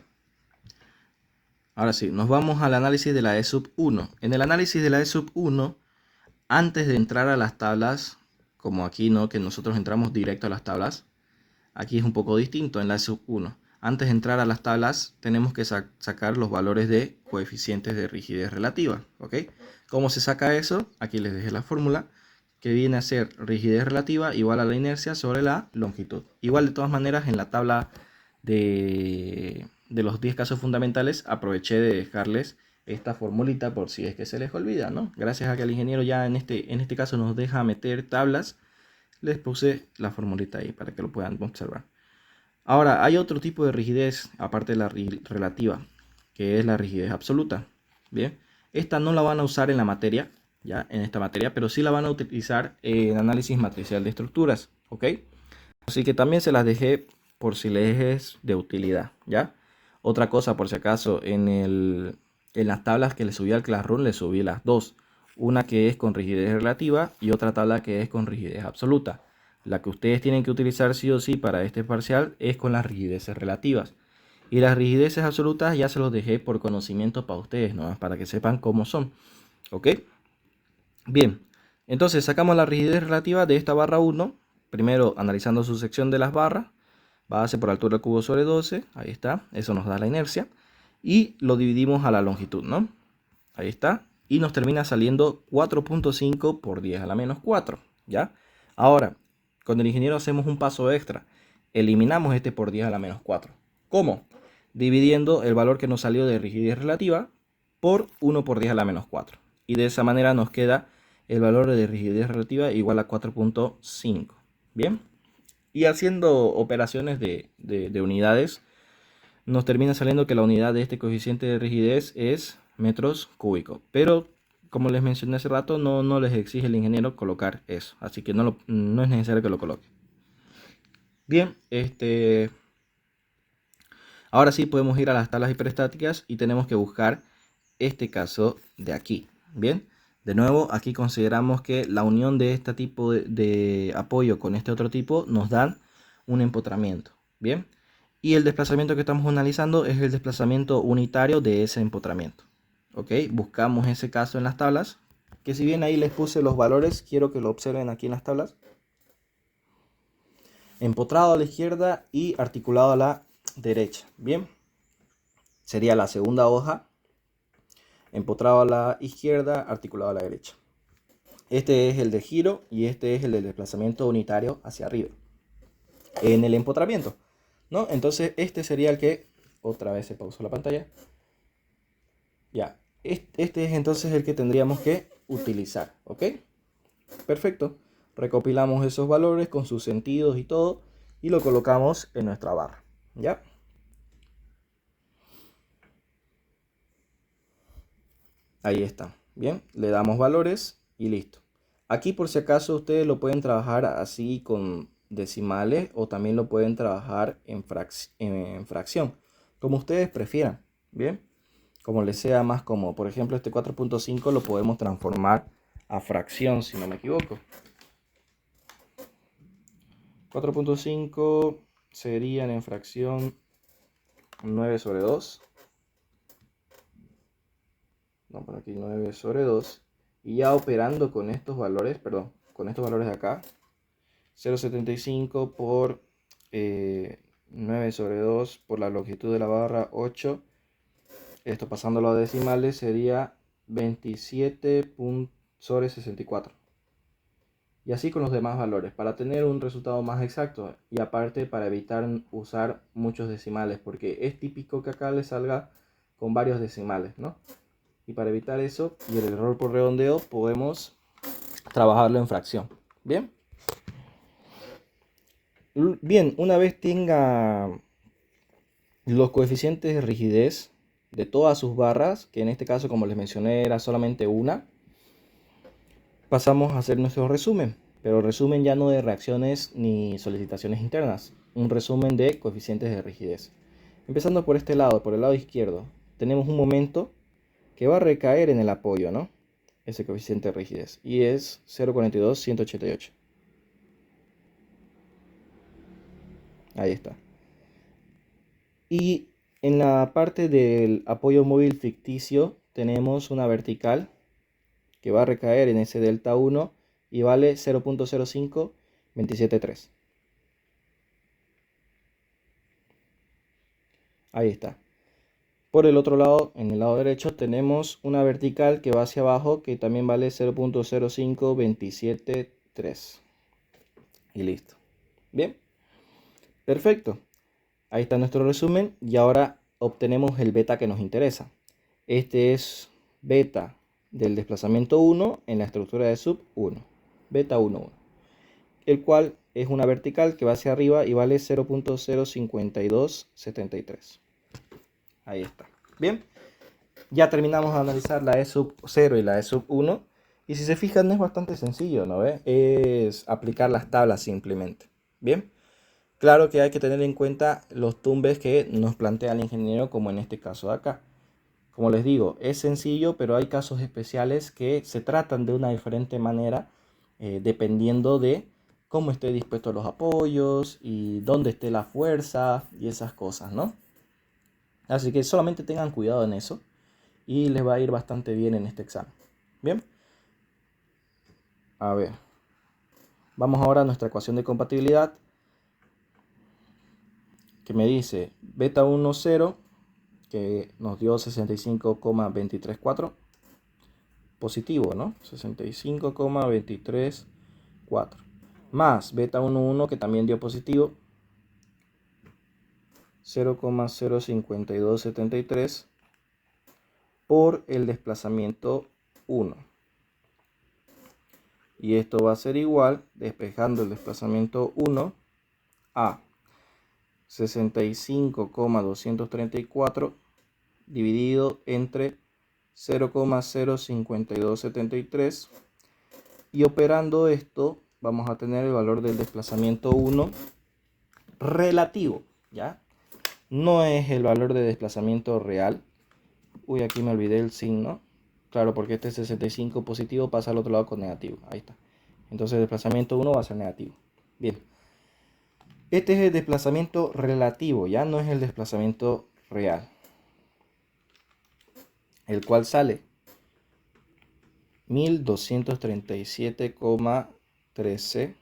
Ahora sí, nos vamos al análisis de la E sub 1. En el análisis de la E sub 1, antes de entrar a las tablas, como aquí, ¿no? Que nosotros entramos directo a las tablas. Aquí es un poco distinto en la E sub 1. Antes de entrar a las tablas, tenemos que sacar los valores de coeficientes de rigidez relativa, ¿ok? ¿Cómo se saca eso? Aquí les dejé la fórmula, que viene a ser rigidez relativa igual a la inercia sobre la longitud. Igual, de todas maneras, en la tabla de los 10 casos fundamentales, aproveché de dejarles esta formulita por si es que se les olvida, ¿no? Gracias a que el ingeniero ya en este caso nos deja meter tablas, les puse la formulita ahí para que lo puedan observar. Ahora, hay otro tipo de rigidez, aparte de la relativa, que es la rigidez absoluta. Bien, esta no la van a usar en la materia, ya en esta materia, pero sí la van a utilizar en análisis matricial de estructuras, ¿ok? Así que también se las dejé por si les es de utilidad, ¿ya? Otra cosa, por si acaso, en las tablas que le subí al Classroom, le subí las dos. Una que es con rigidez relativa y otra tabla que es con rigidez absoluta. La que ustedes tienen que utilizar sí o sí para este parcial es con las rigideces relativas. Y las rigideces absolutas ya se los dejé por conocimiento para ustedes, ¿no? Para que sepan cómo son. ¿Ok? Bien, entonces sacamos la rigidez relativa de esta barra 1. Primero analizando su sección de las barras. Base por altura al cubo sobre 12. Ahí está. Eso nos da la inercia. Y lo dividimos a la longitud, ¿no? Ahí está. Y nos termina saliendo 4.5 por 10 a la menos 4. ¿Ya? Ahora, con el ingeniero hacemos un paso extra. Eliminamos este por 10 a la menos 4. ¿Cómo? Dividiendo el valor que nos salió de rigidez relativa por 1 por 10 a la menos 4. Y de esa manera nos queda el valor de rigidez relativa igual a 4.5. ¿Bien? Y haciendo operaciones de unidades, nos termina saliendo que la unidad de este coeficiente de rigidez es metros cúbicos. Pero, como les mencioné hace rato, no les exige el ingeniero colocar eso. Así que no es necesario que lo coloque. Bien, ahora sí podemos ir a las tablas hiperestáticas y tenemos que buscar este caso de aquí. Bien, De nuevo, aquí consideramos que la unión de este tipo de apoyo con este otro tipo nos dan un empotramiento. Bien. Y el desplazamiento que estamos analizando es el desplazamiento unitario de ese empotramiento. Ok, buscamos ese caso en las tablas, que si bien ahí les puse los valores, quiero que lo observen aquí en las tablas. Empotrado a la izquierda y articulado a la derecha. Bien, sería la segunda hoja. Empotrado a la izquierda, articulado a la derecha. Este es el de giro y este es el de desplazamiento unitario hacia arriba. En el empotramiento, ¿no? Entonces este sería el que, otra vez se pausó la pantalla. Ya, este es entonces el que tendríamos que utilizar, ¿ok? Perfecto. Recopilamos esos valores con sus sentidos y todo y lo colocamos en nuestra barra, ¿ya? Ahí está. Bien, le damos valores y listo. Aquí por si acaso ustedes lo pueden trabajar así con decimales o también lo pueden trabajar en fracción, como ustedes prefieran. Bien, como les sea más cómodo. Por ejemplo, este 4.5 lo podemos transformar a fracción, si no me equivoco. 4.5 serían en fracción 9/2. No, por aquí 9/2. Y ya operando con estos valores, perdón, con estos valores de acá. 0,75 por 9/2 por la longitud de la barra 8. Esto pasándolo a decimales sería 27/64. Y así con los demás valores, para tener un resultado más exacto y aparte para evitar usar muchos decimales, porque es típico que acá le salga con varios decimales, ¿no? Y para evitar eso y el error por redondeo, podemos trabajarlo en fracción. Bien. Bien, una vez tenga los coeficientes de rigidez de todas sus barras, que en este caso, como les mencioné, era solamente una, pasamos a hacer nuestro resumen, pero resumen ya no de reacciones ni solicitaciones internas, un resumen de coeficientes de rigidez. Empezando por este lado, por el lado izquierdo, tenemos un momento que va a recaer en el apoyo, ¿no? Ese coeficiente de rigidez, y es 0,42/188. Ahí está. Y en la parte del apoyo móvil ficticio tenemos una vertical que va a recaer en ese delta 1 y vale 0,05273. Ahí está. Por el otro lado, en el lado derecho, tenemos una vertical que va hacia abajo que también vale 0,05273. Y listo. Bien. Perfecto. Ahí está nuestro resumen y ahora obtenemos el beta que nos interesa. Este es beta del desplazamiento 1 en la estructura de sub 1. Beta 1,1. El cual es una vertical que va hacia arriba y vale 0,05273. Ahí está. Bien. Ya terminamos de analizar la E sub 0 y la E sub 1. Y si se fijan es bastante sencillo, ¿no ve? Es aplicar las tablas simplemente. Bien. Claro que hay que tener en cuenta los tumbes que nos plantea el ingeniero, como en este caso de acá. Como les digo, es sencillo, pero hay casos especiales que se tratan de una diferente manera, dependiendo de cómo esté dispuestos los apoyos y dónde esté la fuerza y esas cosas, ¿no? Así que solamente tengan cuidado en eso y les va a ir bastante bien en este examen. Bien, a ver, vamos ahora a nuestra ecuación de compatibilidad, que me dice beta 1, 0, que nos dio 65,234, positivo, ¿no? 65,234, más beta 1, 1, que también dio positivo, 0,05273, por el desplazamiento 1. Y esto va a ser igual, despejando el desplazamiento 1, a 65,234 dividido entre 0,05273, y operando esto vamos a tener el valor del desplazamiento 1 relativo, ¿ya? No es el valor de desplazamiento real. Uy, aquí me olvidé el signo. Claro, porque este 65 positivo pasa al otro lado con negativo. Ahí está. Entonces el desplazamiento 1 va a ser negativo. Bien. Este es el desplazamiento relativo, ya no es el desplazamiento real. El cual sale 1237,13.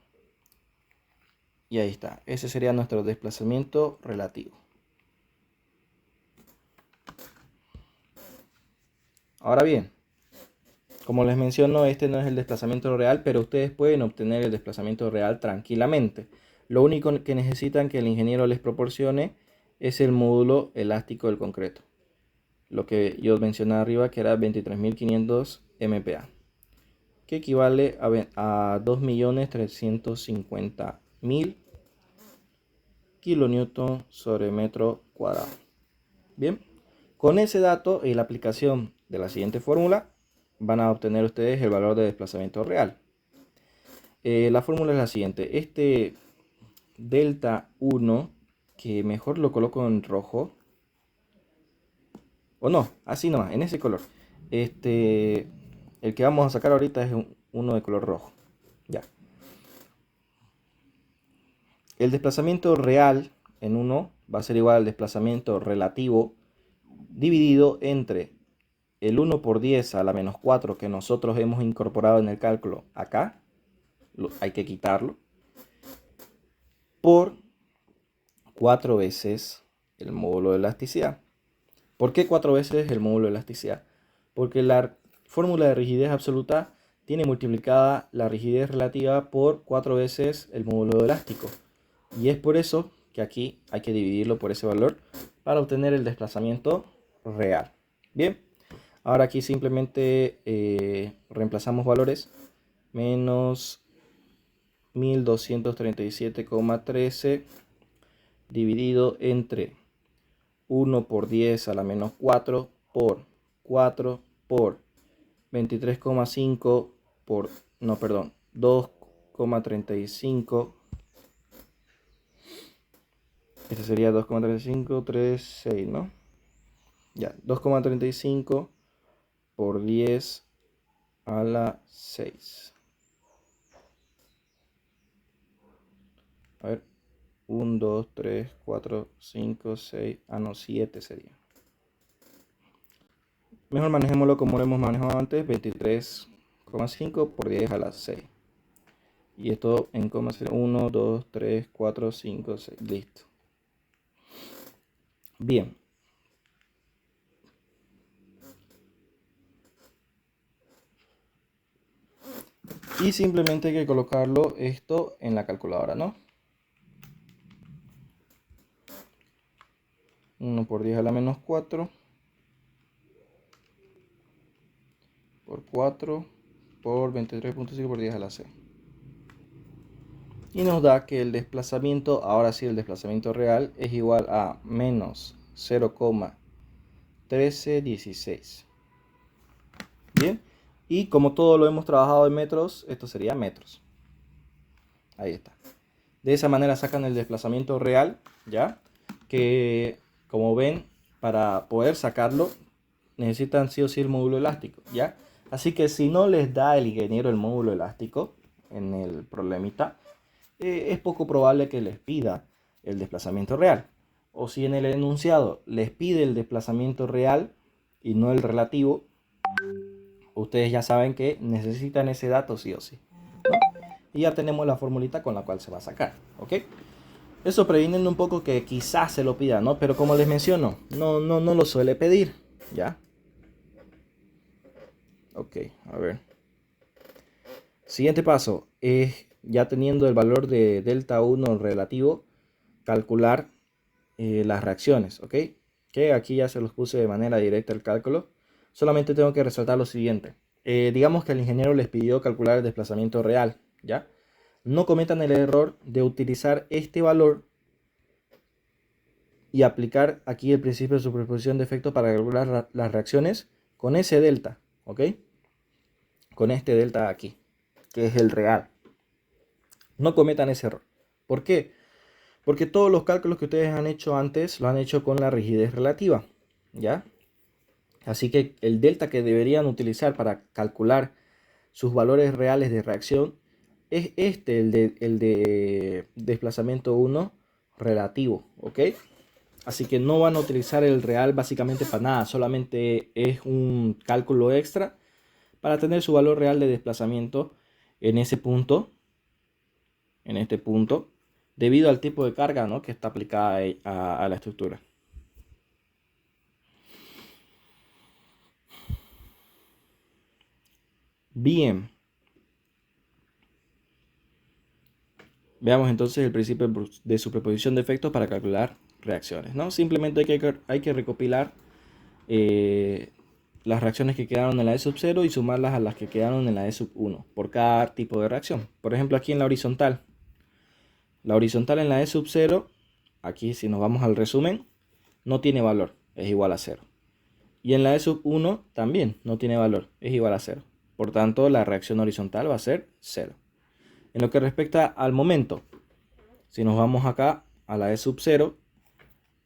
Y ahí está. Ese sería nuestro desplazamiento relativo. Ahora bien, como les menciono, este no es el desplazamiento real, pero ustedes pueden obtener el desplazamiento real tranquilamente. Lo único que necesitan que el ingeniero les proporcione es el módulo elástico del concreto. Lo que yo mencioné arriba, que era 23.500 MPa, que equivale a 2.350.000 kilonewton sobre metro cuadrado. Bien, con ese dato y la aplicación de la siguiente fórmula, van a obtener ustedes el valor de desplazamiento real. La fórmula es la siguiente. Este delta 1, que mejor lo coloco en rojo, o no, así nomás, en ese color. El que vamos a sacar ahorita es uno de color rojo. Ya. El desplazamiento real en 1 va a ser igual al desplazamiento relativo dividido entre el 1 por 10 a la menos 4 que nosotros hemos incorporado en el cálculo acá, hay que quitarlo, por 4 veces el módulo de elasticidad. ¿Por qué 4 veces el módulo de elasticidad? Porque la fórmula de rigidez absoluta tiene multiplicada la rigidez relativa por 4 veces el módulo elástico. Y es por eso que aquí hay que dividirlo por ese valor para obtener el desplazamiento real. Bien, ahora aquí simplemente reemplazamos valores. Menos 1237,13 dividido entre 1 por 10 a la menos 4 por 4 por 23,5 por, no, perdón, 2,35. Este sería 2,3536, ¿no? Ya, 2,35 por 10 a la 6. A ver, 1, 2, 3, 4, 5, 6, no, 7 sería. Mejor manejémoslo como lo hemos manejado antes, 23,5 por 10 a la 6. Y esto en coma sería 1, 2, 3, 4, 5, 6. Listo. Bien. Y simplemente hay que colocarlo esto en la calculadora, ¿no? 1 por 10 a la menos 4 por 4 por 23,5 por 10 a la 6. Y nos da que el desplazamiento, ahora sí el desplazamiento real, es igual a menos 0,1316. Bien, y como todo lo hemos trabajado en metros, esto sería metros. Ahí está. De esa manera sacan el desplazamiento real, ¿ya? Que, como ven, para poder sacarlo, necesitan sí o sí el módulo elástico, ¿ya? Así que si no les da el ingeniero el módulo elástico en el problemita, es poco probable que les pida el desplazamiento real. O si en el enunciado les pide el desplazamiento real y no el relativo, ustedes ya saben que necesitan ese dato sí o sí, ¿no? Y ya tenemos la formulita con la cual se va a sacar, ¿ok? Eso previniendo un poco que quizás se lo pida, ¿no? Pero como les menciono, no lo suele pedir, ¿ya? Ok, a ver. Siguiente paso es, ya teniendo el valor de delta 1 relativo, calcular las reacciones, ¿ok? Que aquí ya se los puse de manera directa el cálculo. Solamente tengo que resaltar lo siguiente. Digamos que el ingeniero les pidió calcular el desplazamiento real, ¿ya? No cometan el error de utilizar este valor y aplicar aquí el principio de superposición de efectos para calcular las reacciones con ese delta, ¿ok? Con este delta aquí, que es el real. No cometan ese error. ¿Por qué? Porque todos los cálculos que ustedes han hecho antes lo han hecho con la rigidez relativa, ¿ya? Así que el delta que deberían utilizar para calcular sus valores reales de reacción es este, el de desplazamiento 1 relativo, ¿ok? Así que no van a utilizar el real básicamente para nada, solamente es un cálculo extra para tener su valor real de desplazamiento en ese punto, en este punto, debido al tipo de carga, ¿no?, que está aplicada a la estructura. Bien. Veamos entonces el principio de superposición de efectos para calcular reacciones, ¿no? Simplemente hay que recopilar las reacciones que quedaron en la E sub 0 y sumarlas a las que quedaron en la E sub 1 por cada tipo de reacción. Por ejemplo, aquí en la horizontal en la E sub 0, aquí si nos vamos al resumen, no tiene valor, es igual a 0. Y en la E sub 1 también no tiene valor, es igual a 0. Por tanto, la reacción horizontal va a ser 0. En lo que respecta al momento, si nos vamos acá a la E sub 0,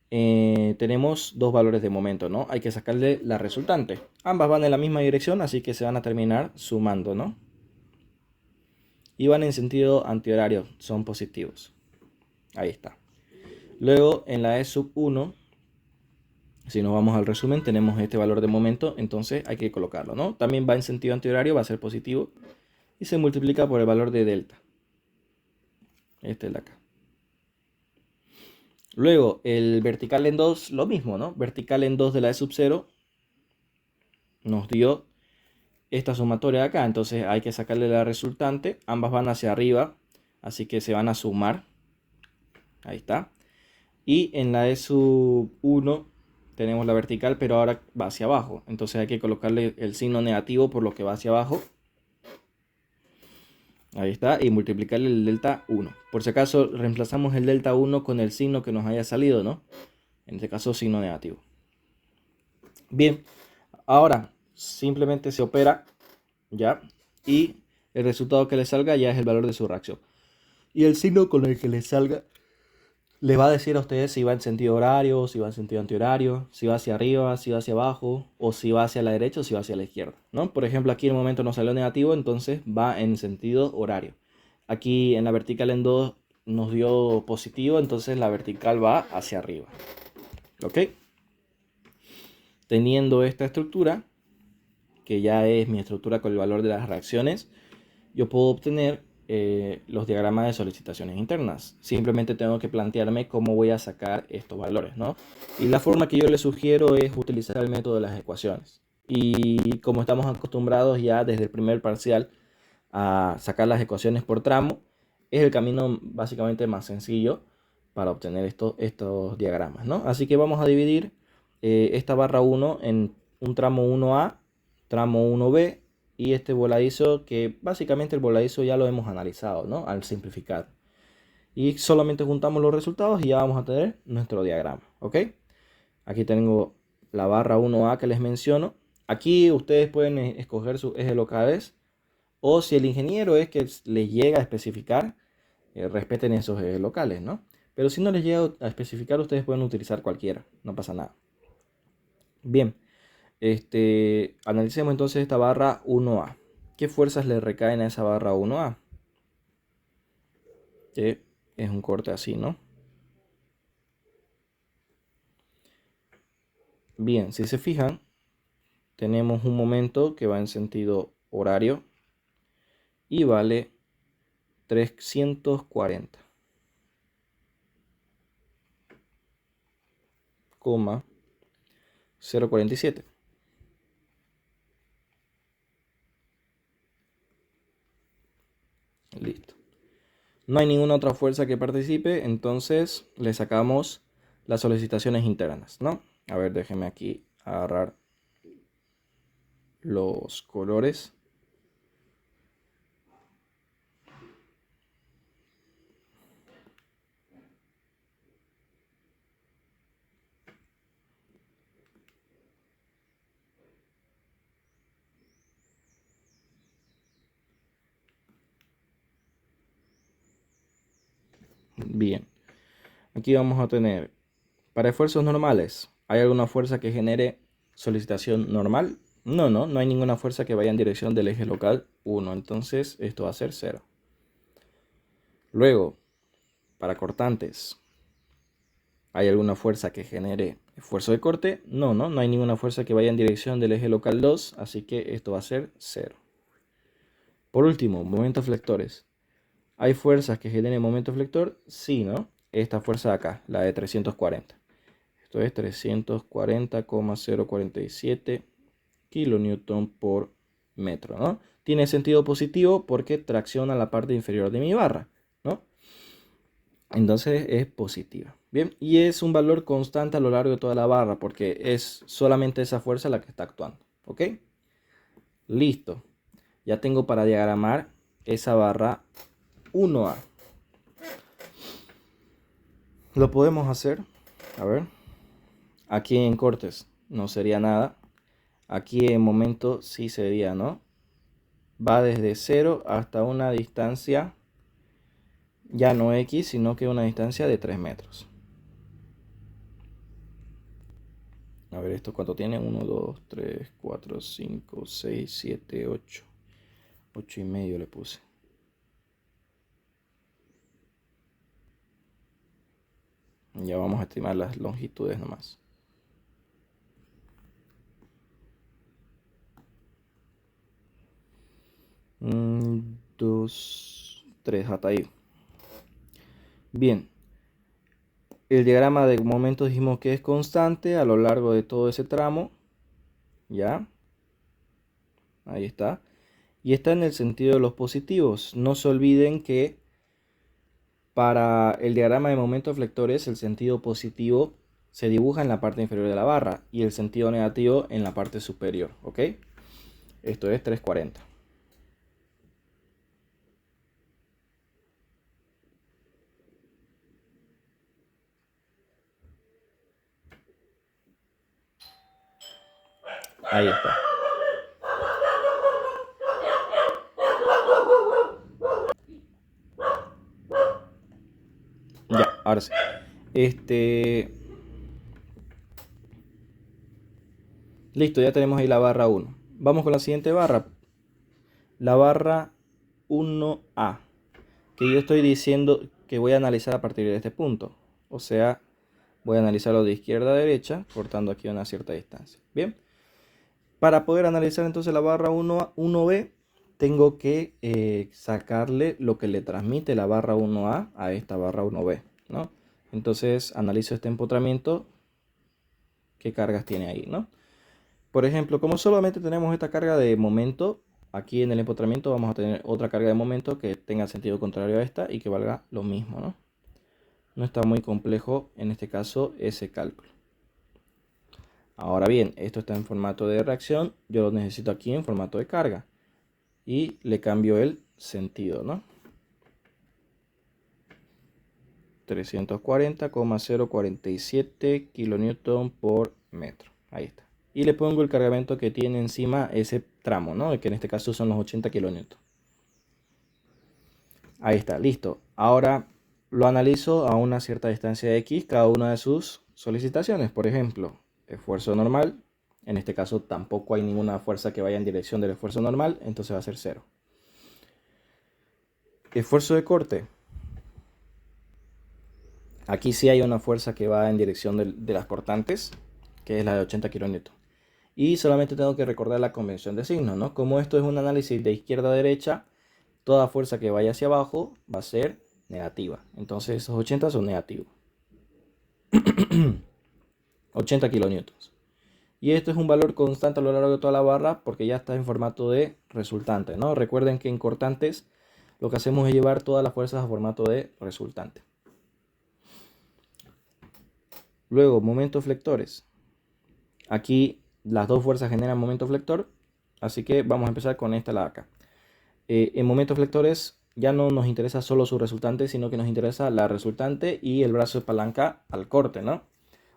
tenemos dos valores de momento, ¿no? Hay que sacarle la resultante. Ambas van en la misma dirección, así que se van a terminar sumando, ¿no? Y van en sentido antihorario, son positivos. Ahí está. Luego, en la E sub 1, si nos vamos al resumen, tenemos este valor de momento, entonces hay que colocarlo, ¿no? También va en sentido antihorario, va a ser positivo, y se multiplica por el valor de delta. Este es de acá. Luego, el vertical en 2, lo mismo, ¿no? Vertical en 2 de la E sub 0 nos dio esta sumatoria de acá, entonces hay que sacarle la resultante. Ambas van hacia arriba, así que se van a sumar. Ahí está. Y en la E sub 1 tenemos la vertical, pero ahora va hacia abajo. Entonces hay que colocarle el signo negativo por lo que va hacia abajo. Ahí está. Y multiplicarle el delta 1. Por si acaso reemplazamos el delta 1 con el signo que nos haya salido, ¿no? En este caso, signo negativo. Bien. Ahora simplemente se opera, ¿ya? Y el resultado que le salga ya es el valor de su reacción. Y el signo con el que le salga les va a decir a ustedes si va en sentido horario, si va en sentido antihorario, si va hacia arriba, si va hacia abajo, o si va hacia la derecha o si va hacia la izquierda, ¿no? Por ejemplo, aquí en el momento nos salió negativo, entonces va en sentido horario. Aquí en la vertical en 2 nos dio positivo, entonces la vertical va hacia arriba. ¿Ok? Teniendo esta estructura, que ya es mi estructura con el valor de las reacciones, yo puedo obtener los diagramas de solicitaciones internas. Simplemente tengo que plantearme cómo voy a sacar estos valores, ¿no? Y la forma que yo les sugiero es utilizar el método de las ecuaciones. Y como estamos acostumbrados ya desde el primer parcial a sacar las ecuaciones por tramo, es el camino básicamente más sencillo para obtener estos diagramas, ¿no? Así que vamos a dividir esta barra 1 en un tramo 1A, tramo 1B, y este voladizo, que básicamente el voladizo ya lo hemos analizado, ¿no?, al simplificar. Y solamente juntamos los resultados y ya vamos a tener nuestro diagrama, ¿ok? Aquí tengo la barra 1A que les menciono. Aquí ustedes pueden escoger sus ejes locales, o si el ingeniero es que les llega a especificar, respeten esos ejes locales, ¿no? Pero si no les llega a especificar, ustedes pueden utilizar cualquiera, no pasa nada. Bien. Analicemos entonces esta barra 1A. ¿Qué fuerzas le recaen a esa barra 1A? Que es un corte así, ¿no? Bien, si se fijan, tenemos un momento que va en sentido horario y vale 340,047. Listo. No hay ninguna otra fuerza que participe, entonces le sacamos las solicitaciones internas, ¿no? A ver, déjenme aquí agarrar los colores. Bien, aquí vamos a tener, para esfuerzos normales, ¿hay alguna fuerza que genere solicitación normal. No hay ninguna fuerza que vaya en dirección del eje local 1. Entonces esto va a ser 0. Luego, para cortantes, ¿hay alguna fuerza que genere esfuerzo de corte? No hay ninguna fuerza que vaya en dirección del eje local 2, así que esto va a ser 0. Por último, momentos flectores. ¿Hay fuerzas que generen momento flector? Sí, ¿no? Esta fuerza de acá, la de 340. Esto es 340,047 kilonewton por metro, ¿no? Tiene sentido positivo porque tracciona la parte inferior de mi barra, ¿no? Entonces es positiva. Bien, y es un valor constante a lo largo de toda la barra porque es solamente esa fuerza la que está actuando, ¿ok? Listo. Ya tengo para diagramar esa barra 1A. Lo podemos hacer, a ver, aquí en cortes no sería nada, aquí en momento sí sería, ¿no? Va desde 0 hasta una distancia, ya no X, sino que una distancia de 3 metros. A ver, ¿esto cuánto tiene? 1, 2, 3, 4, 5, 6, 7, 8. 8 y medio le puse. Ya vamos a estimar las longitudes nomás. 2, 3, hasta ahí. Bien. El diagrama de momento dijimos que es constante a lo largo de todo ese tramo. ¿Ya? Ahí está. Y está en el sentido de los positivos. No se olviden que para el diagrama de momentos flectores el sentido positivo se dibuja en la parte inferior de la barra y el sentido negativo en la parte superior. ¿Ok? Esto es 340. Ahí está. Ya, ahora sí. Listo, ya tenemos ahí la barra 1. Vamos con la siguiente barra. La barra 1A. Que yo estoy diciendo que voy a analizar a partir de este punto. O sea, voy a analizarlo de izquierda a derecha, cortando aquí una cierta distancia. Bien. Para poder analizar entonces la barra 1B, tengo que sacarle lo que le transmite la barra 1A a esta barra 1B, ¿no? Entonces analizo este empotramiento, qué cargas tiene ahí, ¿no? Por ejemplo, como solamente tenemos esta carga de momento, aquí en el empotramiento vamos a tener otra carga de momento que tenga sentido contrario a esta y que valga lo mismo, ¿no? No está muy complejo en este caso ese cálculo. Ahora bien, esto está en formato de reacción, yo lo necesito aquí en formato de carga. Y le cambio el sentido, ¿no? 340,047 kilonewton por metro. Ahí está. Y le pongo el cargamento que tiene encima ese tramo, ¿no? Que en este caso son los 80 kilonewton. Ahí está, listo. Ahora lo analizo a una cierta distancia X, cada una de sus solicitaciones. Por ejemplo, esfuerzo normal. En este caso tampoco hay ninguna fuerza que vaya en dirección del esfuerzo normal, entonces va a ser 0. Esfuerzo de corte. Aquí sí hay una fuerza que va en dirección de las cortantes, que es la de 80 kN. Y solamente tengo que recordar la convención de signos, ¿no? Como esto es un análisis de izquierda a derecha, toda fuerza que vaya hacia abajo va a ser negativa. Entonces esos 80 son negativos. 80 kN. Y esto es un valor constante a lo largo de toda la barra porque ya está en formato de resultante, ¿no? Recuerden que en cortantes lo que hacemos es llevar todas las fuerzas a formato de resultante. Luego, momentos flectores. Aquí las dos fuerzas generan momento flector, así que vamos a empezar con esta, la de acá. En momentos flectores ya no nos interesa solo su resultante, sino que nos interesa la resultante y el brazo de palanca al corte, ¿no?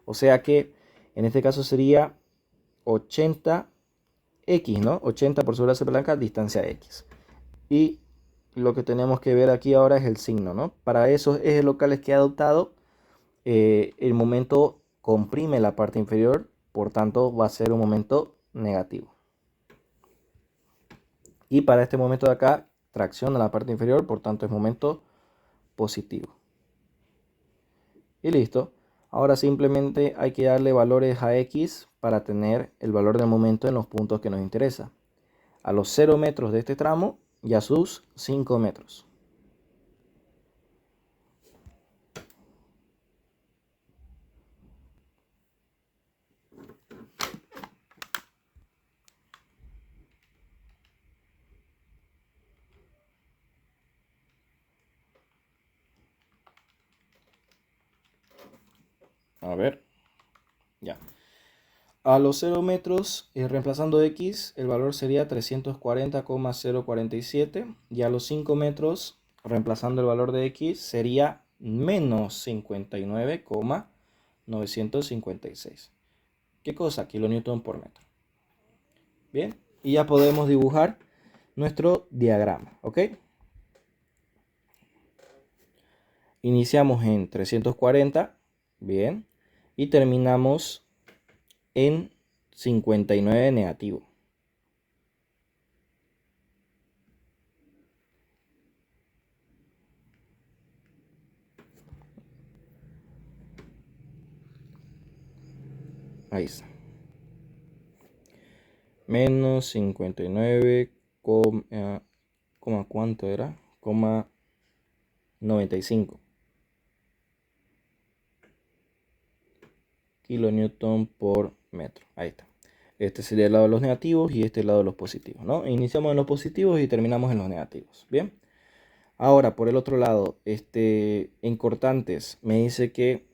O sea que en este caso sería 80x, ¿no? 80 por su brazo de palanca, distancia x. Y lo que tenemos que ver aquí ahora es el signo, ¿no? Para esos ejes locales que he adoptado, el momento comprime la parte inferior por tanto va a ser un momento negativo. Y para este momento de acá, tracción a la parte inferior, por tanto es momento positivo. Y listo. Ahora simplemente hay que darle valores a X para tener el valor del momento en los puntos que nos interesa. A los 0 metros de este tramo y a sus 5 metros. A ver, ya. A los 0 metros, reemplazando X, el valor sería 340,047. Y a los 5 metros, reemplazando el valor de X, sería menos 59,956. ¿Qué cosa? Kilonewton por metro. Bien, y ya podemos dibujar nuestro diagrama, ¿ok? Iniciamos en 340, bien, y terminamos en 59 negativo. Ahí está. Menos 59, ¿cuánto era? 95 kilonewton por metro. Ahí está. Este sería el lado de los negativos y este el lado de los positivos, ¿no? Iniciamos en los positivos y terminamos en los negativos. Bien. Ahora, por el otro lado, en cortantes me dice que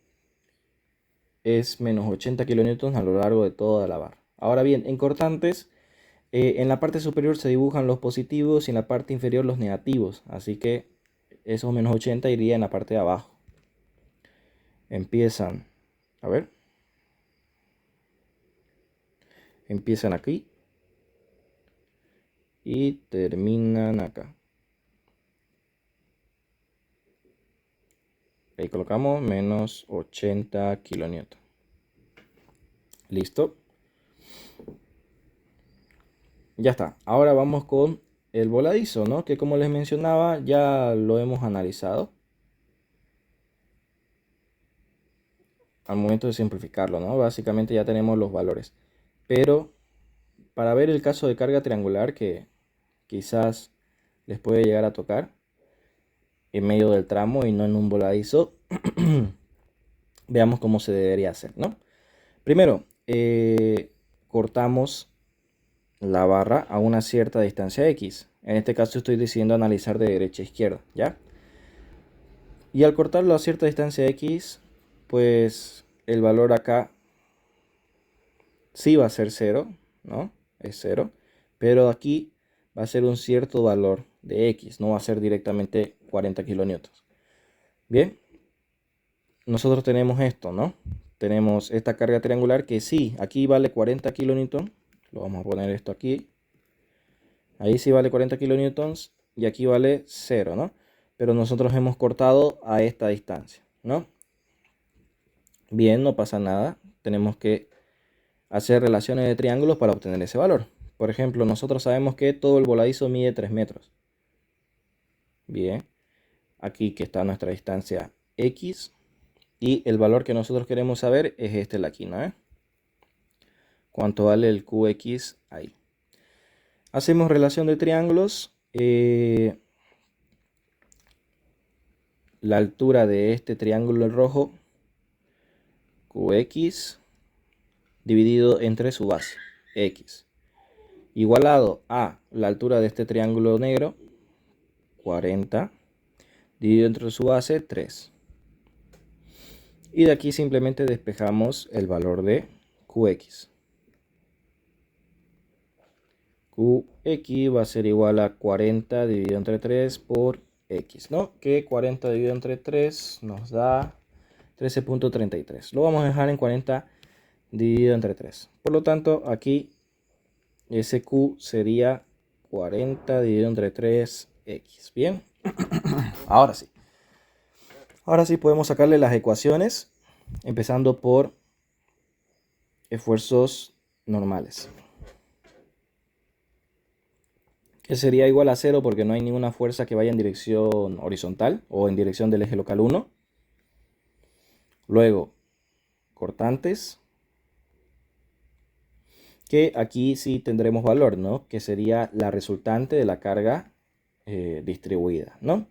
es menos 80 kilonewtons a lo largo de toda la barra. Ahora bien, en cortantes, en la parte superior se dibujan los positivos y en la parte inferior los negativos. Así que esos menos 80 iría en la parte de abajo. Empiezan, a ver. Empiezan aquí y terminan acá. Ahí colocamos menos 80 kilonewton. Listo. Ya está. Ahora vamos con el voladizo, ¿no? Que como les mencionaba, ya lo hemos analizado. Al momento de simplificarlo, ¿no? Básicamente ya tenemos los valores. Pero para ver el caso de carga triangular que quizás les puede llegar a tocar en medio del tramo y no en un voladizo, veamos cómo se debería hacer, ¿no? Primero, cortamos la barra a una cierta distancia X. En este caso estoy decidiendo analizar de derecha a izquierda, ¿ya? Y al cortarlo a cierta distancia X, pues el valor acá sí va a ser 0, ¿no? Es 0. Pero aquí va a ser un cierto valor de X, no va a ser directamente 40 kilonewtons. Bien, nosotros tenemos esto, ¿no? Tenemos esta carga triangular que sí, aquí vale 40 kilonewtons. Lo vamos a poner esto aquí. Ahí sí vale 40 kilonewtons y aquí vale 0, ¿no? Pero nosotros hemos cortado a esta distancia, ¿no? Bien, no pasa nada. Tenemos que hacer relaciones de triángulos para obtener ese valor. Por ejemplo, nosotros sabemos que todo el voladizo mide 3 metros. Bien, aquí que está nuestra distancia X. Y el valor que nosotros queremos saber es este de aquí, ¿no? ¿Cuánto vale el QX ahí? Hacemos relación de triángulos. La altura de este triángulo rojo, QX, dividido entre su base, X. Igualado a la altura de este triángulo negro, 40, dividido entre su base, 3. Y de aquí simplemente despejamos el valor de QX. QX va a ser igual a 40 dividido entre 3 por X, ¿no? Que 40 dividido entre 3 nos da 13.33. Lo vamos a dejar en 40 dividido entre 3. Por lo tanto, aquí ese Q sería 40 dividido entre 3X. Bien, ahora sí. Ahora sí podemos sacarle las ecuaciones, empezando por esfuerzos normales. Que sería igual a 0 porque no hay ninguna fuerza que vaya en dirección horizontal o en dirección del eje local 1. Luego, cortantes, que aquí sí tendremos valor, ¿no? Que sería la resultante de la carga distribuida, ¿no?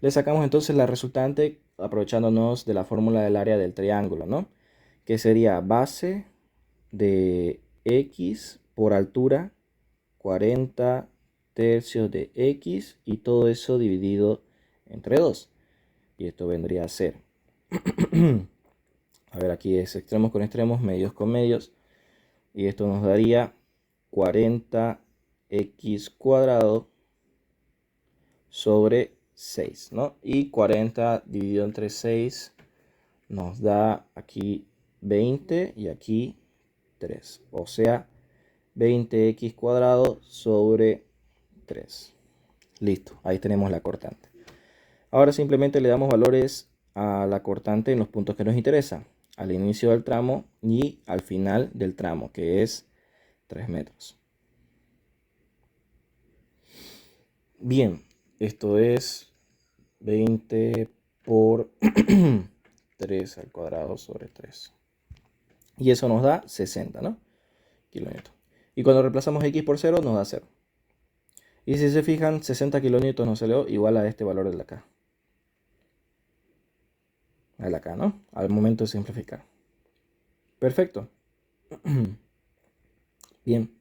Le sacamos entonces la resultante aprovechándonos de la fórmula del área del triángulo, ¿no? Que sería base de x por altura 40 tercios de x y todo eso dividido entre 2. Y esto vendría a ser, a ver, aquí es extremos con extremos, medios con medios. Y esto nos daría 40x cuadrado sobre 6, ¿no? Y 40 dividido entre 6 nos da aquí 20 y aquí 3. O sea, 20x cuadrado sobre 3. Listo, ahí tenemos la cortante. Ahora simplemente le damos valores a la cortante en los puntos que nos interesan. Al inicio del tramo y al final del tramo, que es 3 metros. Bien, esto es 20 por 3 al cuadrado sobre 3. Y eso nos da 60, ¿no? Kilómetros. Y cuando reemplazamos x por 0 nos da 0. Y si se fijan, 60 kilómetros nos salió igual a este valor de acá. Al acá, ¿no? Al momento de simplificar. Perfecto. Bien.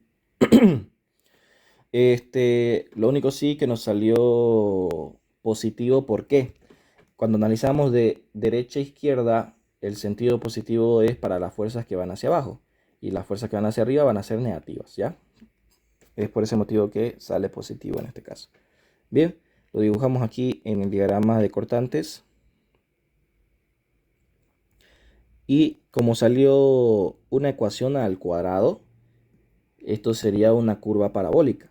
Lo único sí que nos salió positivo. ¿Por qué? Cuando analizamos de derecha a izquierda, el sentido positivo es para las fuerzas que van hacia abajo. Y las fuerzas que van hacia arriba van a ser negativas, ¿ya? Es por ese motivo que sale positivo en este caso. Bien, lo dibujamos aquí en el diagrama de cortantes. Y como salió una ecuación al cuadrado, esto sería una curva parabólica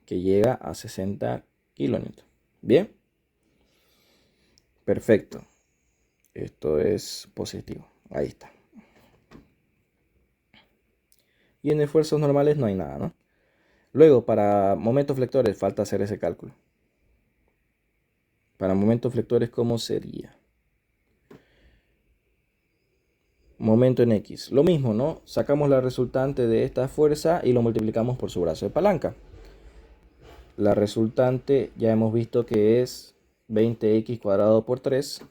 que llega a 60 kilómetros. Bien. Perfecto. Esto es positivo. Ahí está. Y en esfuerzos normales no hay nada, ¿no? Luego, para momentos flectores, falta hacer ese cálculo. Para momentos flectores, ¿cómo sería? Momento en X. Lo mismo, ¿no? Sacamos la resultante de esta fuerza y lo multiplicamos por su brazo de palanca. La resultante ya hemos visto que es 20x cuadrado por 3.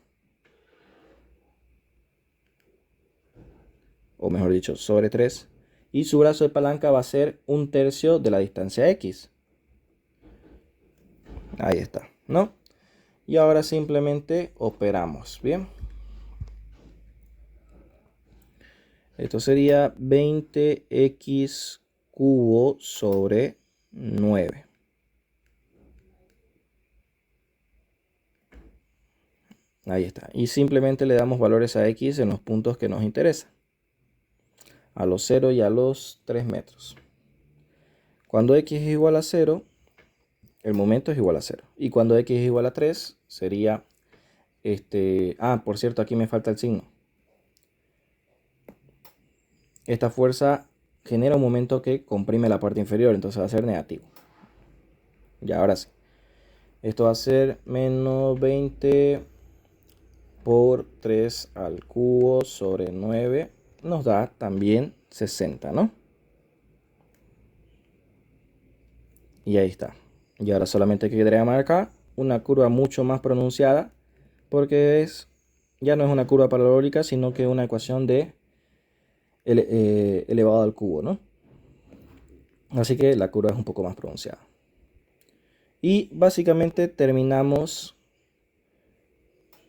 O mejor dicho, sobre 3. Y su brazo de palanca va a ser 1/3 de la distancia X. Ahí está, ¿no? Y ahora simplemente operamos, ¿bien? Esto sería 20x cubo sobre 9. Ahí está. Y simplemente le damos valores a x en los puntos que nos interesan. A los 0 y a los 3 metros. Cuando x es igual a 0, el momento es igual a 0. Y cuando x es igual a 3, sería... por cierto, aquí me falta el signo. Esta fuerza genera un momento que comprime la parte inferior, entonces va a ser negativo. Ya, ahora sí. Esto va a ser menos 20 por 3 al cubo sobre 9. Nos da también 60, ¿no? Y ahí está. Y ahora solamente quedaría marcar una curva mucho más pronunciada, porque ya no es una curva parabólica, sino que una ecuación de elevado al cubo, ¿no? Así que la curva es un poco más pronunciada. Y básicamente terminamos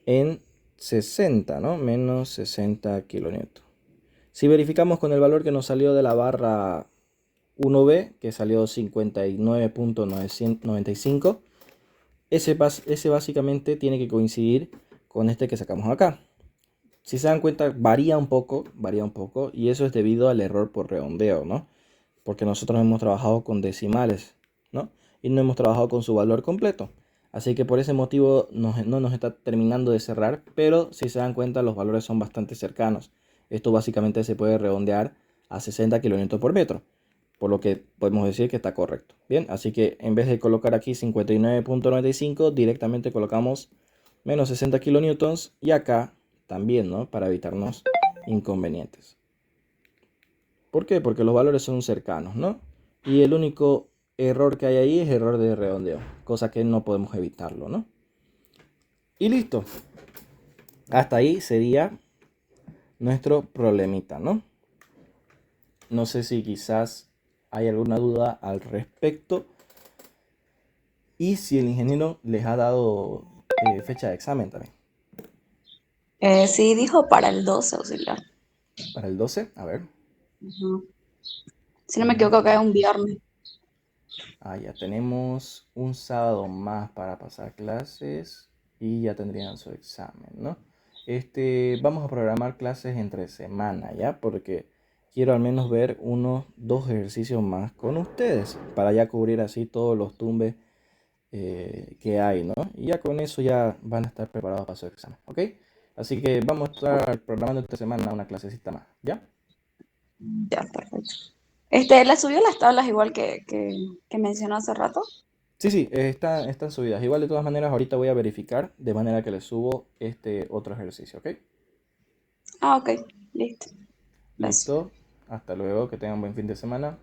en 60, ¿no? Menos 60 kilonewtons. Si verificamos con el valor que nos salió de la barra 1B, que salió 59.95, ese básicamente tiene que coincidir con este que sacamos acá. Si se dan cuenta, varía un poco, y eso es debido al error por redondeo, ¿no? Porque nosotros hemos trabajado con decimales, ¿no? Y no hemos trabajado con su valor completo. Así que por ese motivo no nos está terminando de cerrar, pero si se dan cuenta los valores son bastante cercanos. Esto básicamente se puede redondear a 60 kilonewton por metro, por lo que podemos decir que está correcto. Bien, así que en vez de colocar aquí 59.95, directamente colocamos menos 60 kilonewtons y acá también, ¿no? Para evitarnos inconvenientes. ¿Por qué? Porque los valores son cercanos, ¿no? Y el único error que hay ahí es error de redondeo, cosa que no podemos evitarlo, ¿no? Y listo. Hasta ahí sería nuestro problemita, ¿no? No sé si quizás hay alguna duda al respecto y si el ingeniero les ha dado fecha de examen también. Sí, dijo para el 12 auxiliar. Para el 12, a ver. Ujú. Si no me Mm, equivoco, acá es un viernes. ya tenemos un sábado más para pasar clases y ya tendrían su examen, ¿no? Vamos a programar clases entre semana, ¿ya? Porque quiero al menos ver unos 2 ejercicios más con ustedes para ya cubrir así todos los tumbes que hay, ¿no? Y ya con eso ya van a estar preparados para su examen, ¿ok? Así que vamos a estar programando esta semana una clasecita más, ¿ya? Ya, perfecto. ¿Le subió las tablas igual que mencionó hace rato? Sí, sí, están subidas. Igual de todas maneras, ahorita voy a verificar de manera que les subo este otro ejercicio, ¿ok? Ah, ok, listo. Gracias. Listo. Hasta luego, que tengan buen fin de semana.